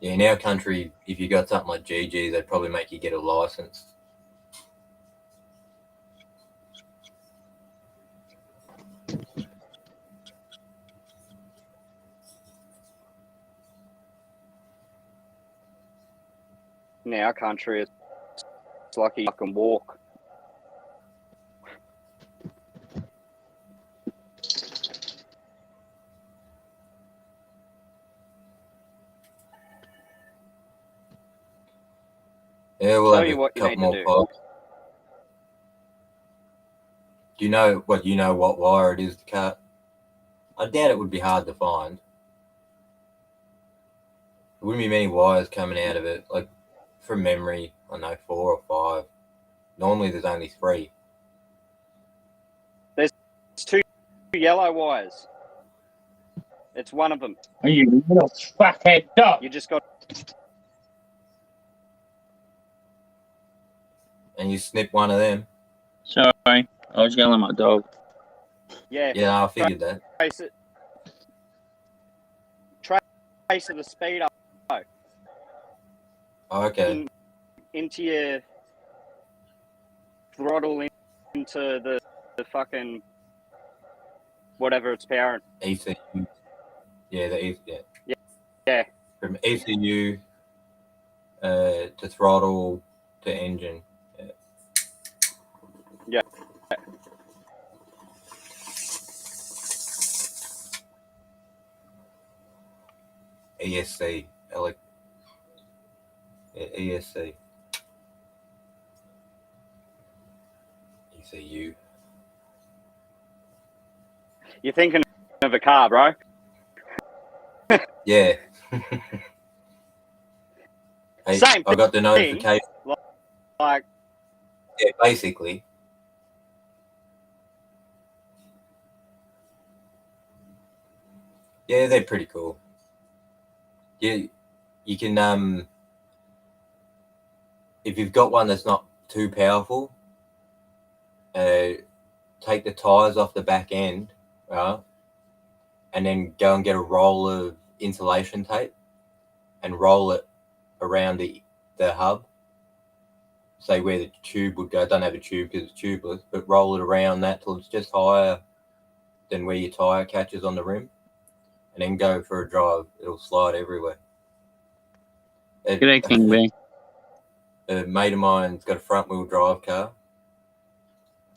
Speaker 1: Yeah, in our country, if you got something like GG, they'd probably make you get a license.
Speaker 3: In our country, it's like you can walk.
Speaker 1: Yeah, we'll
Speaker 3: Tell
Speaker 1: have
Speaker 3: you
Speaker 1: a
Speaker 3: what you
Speaker 1: couple
Speaker 3: need to
Speaker 1: more
Speaker 3: do.
Speaker 1: pops. Do you know what wire it is to cut? I doubt it would be hard to find. There wouldn't be many wires coming out of it. Like, from memory, I know 4 or 5. Normally there's only 3.
Speaker 3: There's 2 yellow wires. It's one of them.
Speaker 2: Are you little fuckhead dog?
Speaker 3: You just got.
Speaker 1: And you snip one of them.
Speaker 2: Sorry, I was yelling at my dog.
Speaker 3: Yeah.
Speaker 1: Yeah, I figured that.
Speaker 3: Trace it. Trace of the speed up.
Speaker 1: Oh, okay.
Speaker 3: Into your throttle into the fucking whatever it's powering.
Speaker 1: ECU. Yeah, the ECU.
Speaker 3: Yeah. Yeah.
Speaker 1: From ECU to throttle to engine.
Speaker 3: Yeah.
Speaker 1: ESC. ESC. ECU.
Speaker 3: You're thinking of a car, bro.
Speaker 1: Yeah. Hey,
Speaker 3: Same
Speaker 1: I got the notification.
Speaker 3: Like,
Speaker 1: Yeah, basically. Yeah, they're pretty cool. Yeah, you can if you've got one that's not too powerful, take the tires off the back end, right? And then go and get a roll of insulation tape and roll it around the hub. Say where the tube would go. Don't have a tube because it's tubeless, but roll it around that till it's just higher than where your tire catches on the rim, and then go for a drive. It'll slide everywhere.
Speaker 2: G'day, King B.
Speaker 1: A mate of mine's got a front wheel drive car.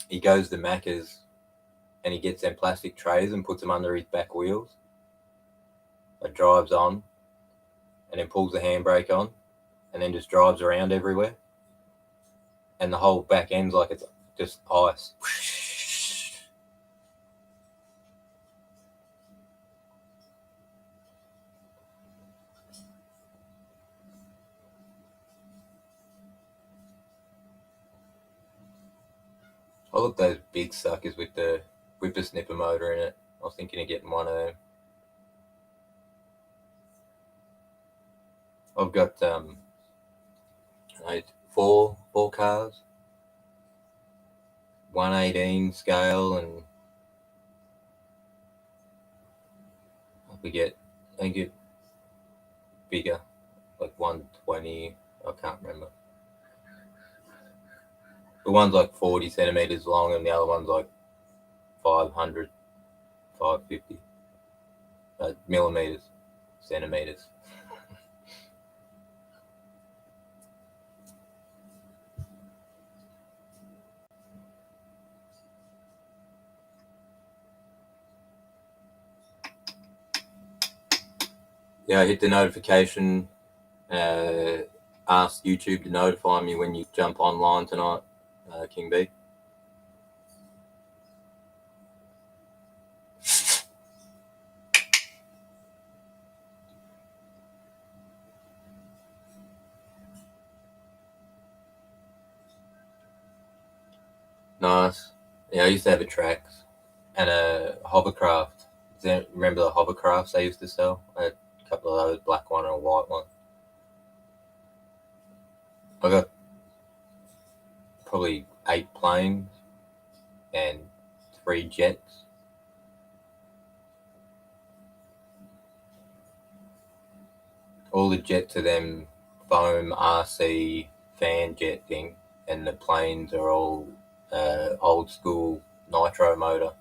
Speaker 1: He goes to Macca's and he gets them plastic trays and puts them under his back wheels. It drives on and then pulls the handbrake on and then just drives around everywhere. And the whole back end's like it's just ice. I look those big suckers with the whipper snipper motor in it. I was thinking of getting one of them. I've got four cars, 118 scale, and I get bigger, like 120. I can't remember. The one's like 40 centimeters long, and the other one's like 500, 550 millimeters, centimeters. Yeah, I hit the notification. Ask YouTube to notify me when you jump online tonight, King B. Nice. Yeah, I used to have a Trax and a hovercraft. Remember the hovercrafts they used to sell? I had a couple of those, black one and a white one. I got probably 8 planes and 3 jets. All the jets are them foam RC fan jet thing, and the planes are all old school nitro motor.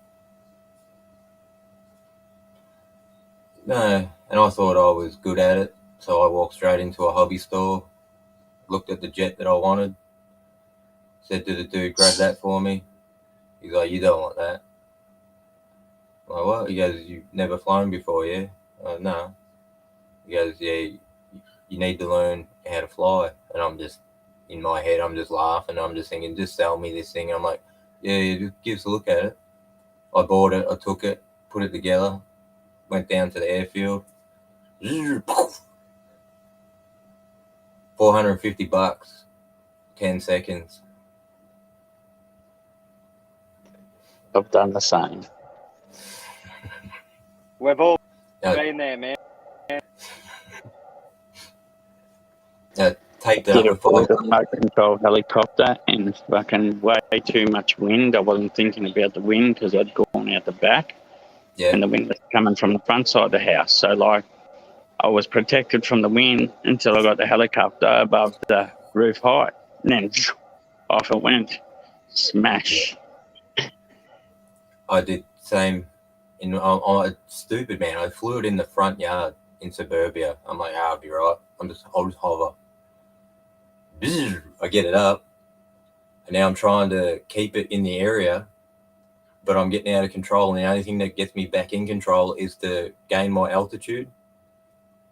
Speaker 1: No, and I thought I was good at it, so I walked straight into a hobby store, looked at the jet that I wanted, said to the dude, grab that for me. He's like, you don't want that. I'm like, what? He goes, you've never flown before, yeah? No. He goes, yeah, you need to learn how to fly. And I'm just, in my head, I'm just laughing. I'm just thinking, just sell me this thing. And I'm like, yeah, just give us a look at it. I bought it, I took it, put it together, went down to the airfield. $450, 10 seconds.
Speaker 2: I've done the same.
Speaker 3: We've all
Speaker 1: No.
Speaker 3: been there, man.
Speaker 1: Taped it
Speaker 2: Did
Speaker 1: up
Speaker 2: a
Speaker 1: with 5.
Speaker 2: remote control helicopter and fucking way too much wind. I wasn't thinking about the wind because I'd gone out the back.
Speaker 1: Yeah.
Speaker 2: And the wind was coming from the front side of the house. So, like, I was protected from the wind until I got the helicopter above the roof height. And then off it went. Smash.
Speaker 1: I did same. I'm stupid, man. I flew it in the front yard in suburbia. I'm like, I'll be right. I'll just hover. I get it up, and now I'm trying to keep it in the area, but I'm getting out of control. And the only thing that gets me back in control is to gain my altitude.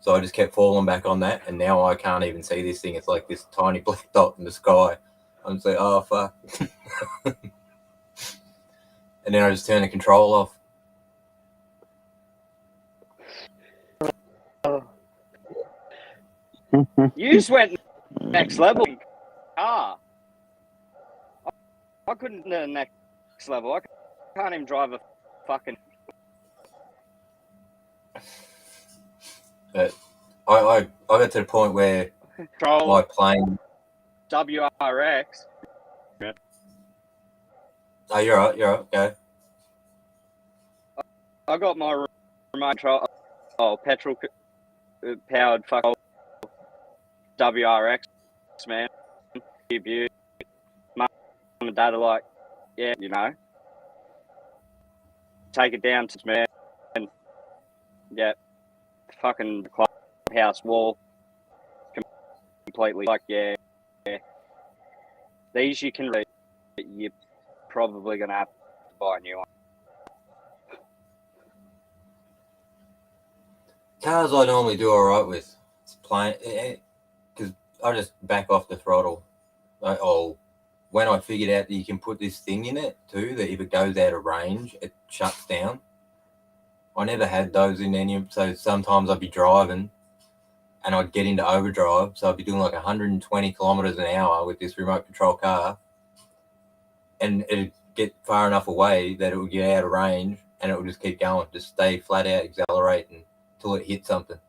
Speaker 1: So I just kept falling back on that, and now I can't even see this thing. It's like this tiny black dot in the sky. I'm just like, oh fuck. And then I just turn the control off.
Speaker 3: You just went next level. I couldn't do the next level. I can't even drive a fucking.
Speaker 1: But I got to the point where
Speaker 3: Control
Speaker 1: my plane.
Speaker 3: WRX.
Speaker 1: Oh, you're right. Go.
Speaker 3: I got my remote control. Oh, petrol powered fucking WRX, man. You, mum and dad are like, yeah, you know, take it down to man. And yeah, fucking clubhouse wall completely like, yeah. These you can read. You're probably gonna have to buy a new one.
Speaker 1: Cars I normally do all right with. It's plain because I just back off the throttle. When I figured out that you can put this thing in it too, that if it goes out of range, it shuts down. I never had those in any, so sometimes I'd be driving and I'd get into overdrive. So I'd be doing like 120 kilometers an hour with this remote control car, and it'd get far enough away that it would get out of range and it would just keep going, just stay flat out accelerating until it hit something.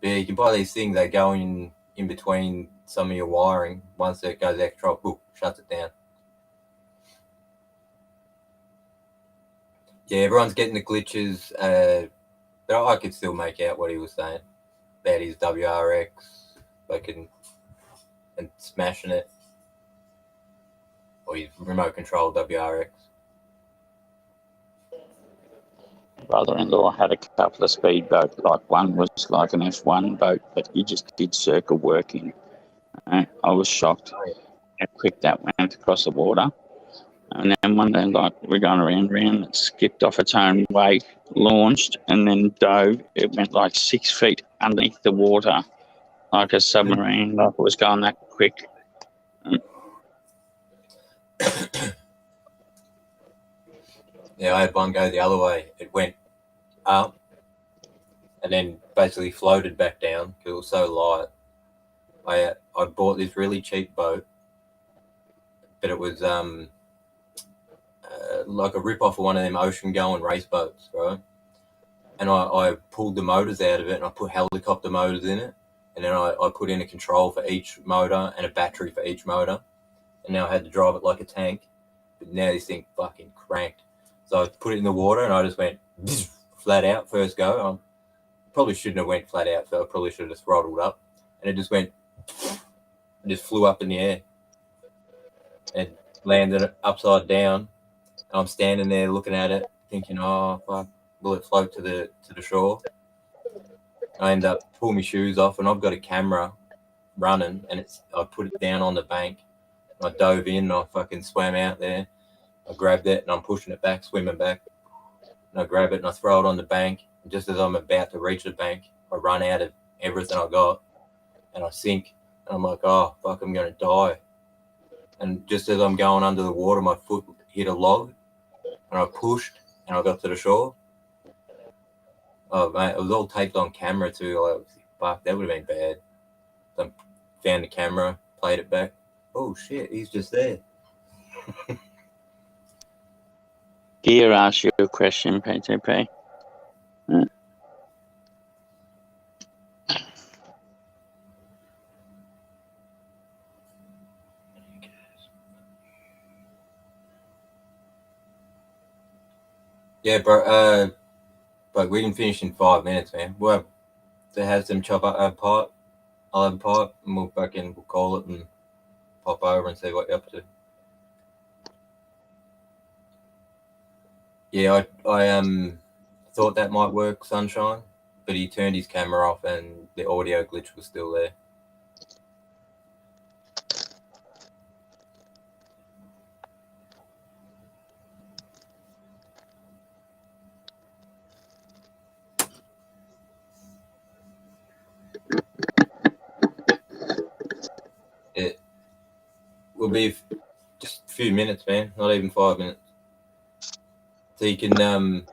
Speaker 1: Yeah, you can buy these things that go in between some of your wiring. Once it goes out of control, boop, shuts it down. Yeah, everyone's getting the glitches, but I could still make out what he was saying about his WRX, and smashing it, or his remote control WRX.
Speaker 2: Brother-in-law had a couple of speedboats. Like one was like an F1 boat, but he just did circle working. I was shocked how quick that went across the water. And then one day, like, we're going around, it skipped off its own weight, launched, and then dove. It went like 6 feet underneath the water, like a submarine, like it was going that quick.
Speaker 1: Yeah, I had one go the other way. It went up and then basically floated back down because it was so light. I bought this really cheap boat, but it was like a rip off of one of them ocean going race boats, right? And I pulled the motors out of it and I put helicopter motors in it, and then I put in a control for each motor and a battery for each motor, and now I had to drive it like a tank. But now this thing fucking cranked. So I put it in the water and I just went flat out first go. I probably shouldn't have went flat out, so I probably should have throttled up, and it just went, it just flew up in the air and landed upside down. And I'm standing there looking at it, thinking, "Oh fuck, will it float to the shore?" I end up pulling my shoes off, and I've got a camera running, and I put it down on the bank. I dove in, and I fucking swam out there. I grabbed it, and I'm pushing it back, swimming back. And I grab it, and I throw it on the bank. And just as I'm about to reach the bank, I run out of everything I got, and I sink. And I'm like, "Oh fuck, I'm gonna die." And just as I'm going under the water, my foot hit a log, and I pushed, and I got to the shore. Oh man, it was all taped on camera too. Like, fuck, that would have been bad. So I found the camera, played it back. Oh shit, he's just there.
Speaker 2: Gear asked you a question, PTP.
Speaker 1: Yeah, bro. But we can finish in 5 minutes, man. We'll have to have some chop up a pipe. I'll have a pipe, and we'll call it and pop over and see what you're up to. Yeah, I thought that might work, Sunshine, but he turned his camera off and the audio glitch was still there. It will be just a few minutes, man. Not even 5 minutes. So you can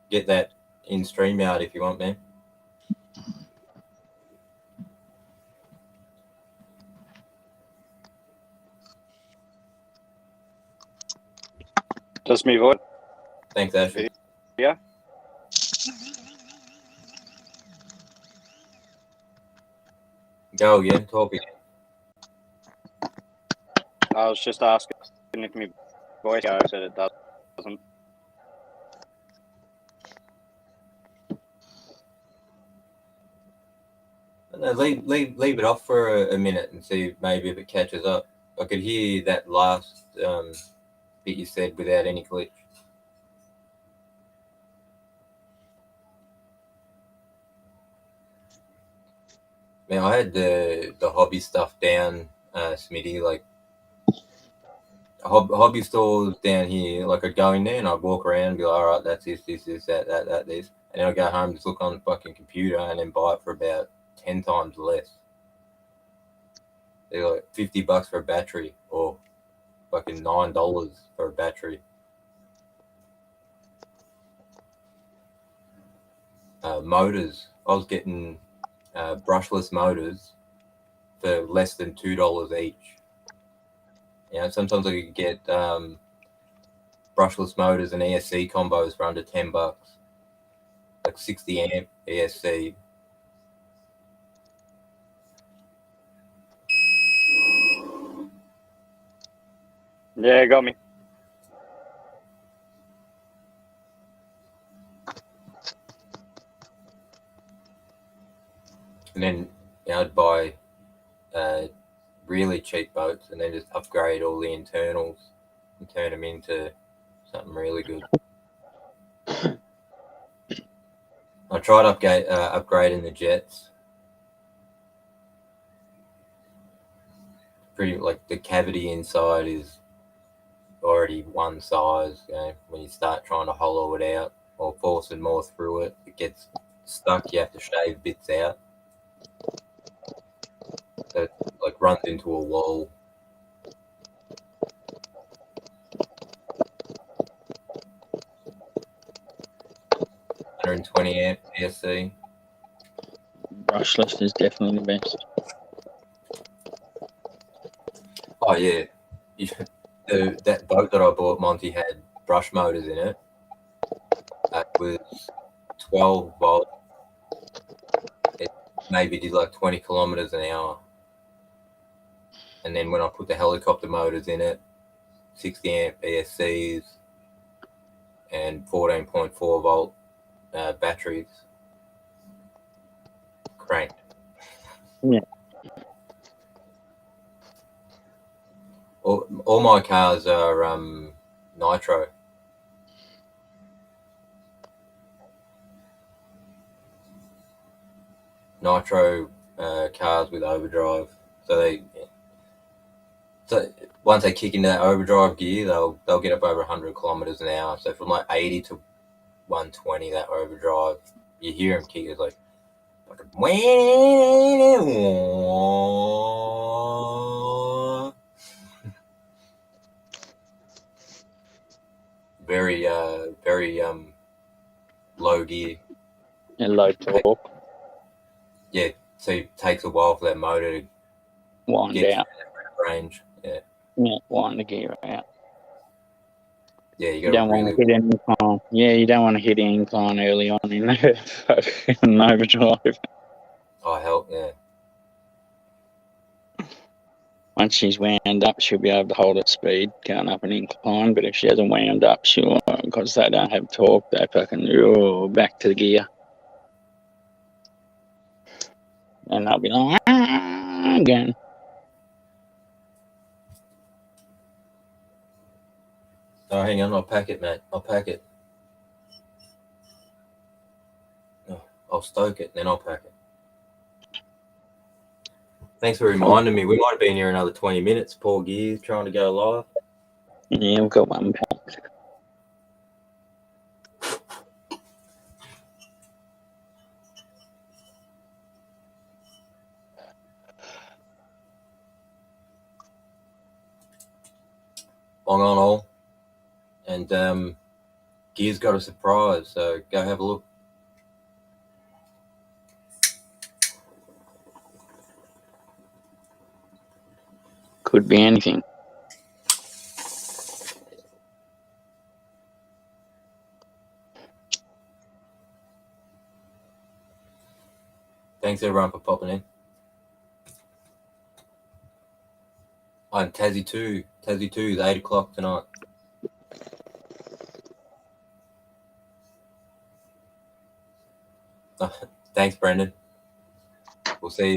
Speaker 1: get that in StreamYard if you want, man.
Speaker 3: Just me vote.
Speaker 1: Thanks, Ashley.
Speaker 3: Yeah.
Speaker 1: Go again, talk again.
Speaker 3: I was just asking if my voice goes, said it doesn't.
Speaker 1: No, leave it off for a minute and see maybe if it catches up. I could hear that last bit you said without any glitch. Man, I had the hobby stuff down, Smitty. Like hobby stores down here. Like I'd go in there and I'd walk around and be like, "All right, that's this, that, this," and then I'd go home, just look on the fucking computer, and then buy it for about 10 times less. They're like $50 for a battery, or fucking $9 for a battery. Motors, I was getting brushless motors for less than $2 each. You know, sometimes I could get brushless motors and ESC combos for under $10, like 60 amp ESC.
Speaker 3: Yeah, got me.
Speaker 1: And then I'd buy really cheap boats and then just upgrade all the internals and turn them into something really good. I tried upgrading the jets. Pretty, like, the cavity inside is already one size. When you start trying to hollow it out or forcing more through it, it gets stuck. You have to shave bits out. So it like runs into a wall. $120 amp PSC.
Speaker 2: Brushless is definitely the best.
Speaker 1: Oh yeah, that boat that I bought, Monty, had brush motors in it. It was 12 volt. It maybe did like 20 kilometers an hour. And then when I put the helicopter motors in it, 60 amp ESCs and 14.4 volt batteries, cranked.
Speaker 2: Yeah.
Speaker 1: All my cars are nitro. Nitro cars with overdrive. So once they kick into that overdrive gear, they'll get up over 100 kilometers an hour. So from like 80 to 120, that overdrive, you hear them kick. It's like very low gear.
Speaker 2: And low torque.
Speaker 1: Yeah, so it takes a while for that motor to
Speaker 2: Wind
Speaker 1: get
Speaker 2: out.
Speaker 1: range. Yeah.
Speaker 2: Yeah, wind the gear out.
Speaker 1: Yeah,
Speaker 2: You don't want to hit any incline. Yeah, you don't want to hit any incline early on in an overdrive.
Speaker 1: Oh, hell, yeah.
Speaker 2: Once she's wound up, she'll be able to hold her speed going up an incline. But if she hasn't wound up, she'll, because they don't have torque, they fucking back to the gear. And they'll be like, again.
Speaker 1: Oh, hang on, I'll pack it, mate. I'll pack it. Oh, I'll stoke it, then I'll pack it. Thanks for reminding me. We might have been here another 20 minutes. Poor Gears trying to go live.
Speaker 2: Yeah, we've got one packed.
Speaker 1: Long on all. And Gears got a surprise, so go have a look.
Speaker 2: Could be anything.
Speaker 1: Thanks everyone for popping in. I'm Tassie 2. Tassie 2 is 8 o'clock tonight. Thanks, Brendan. We'll see you.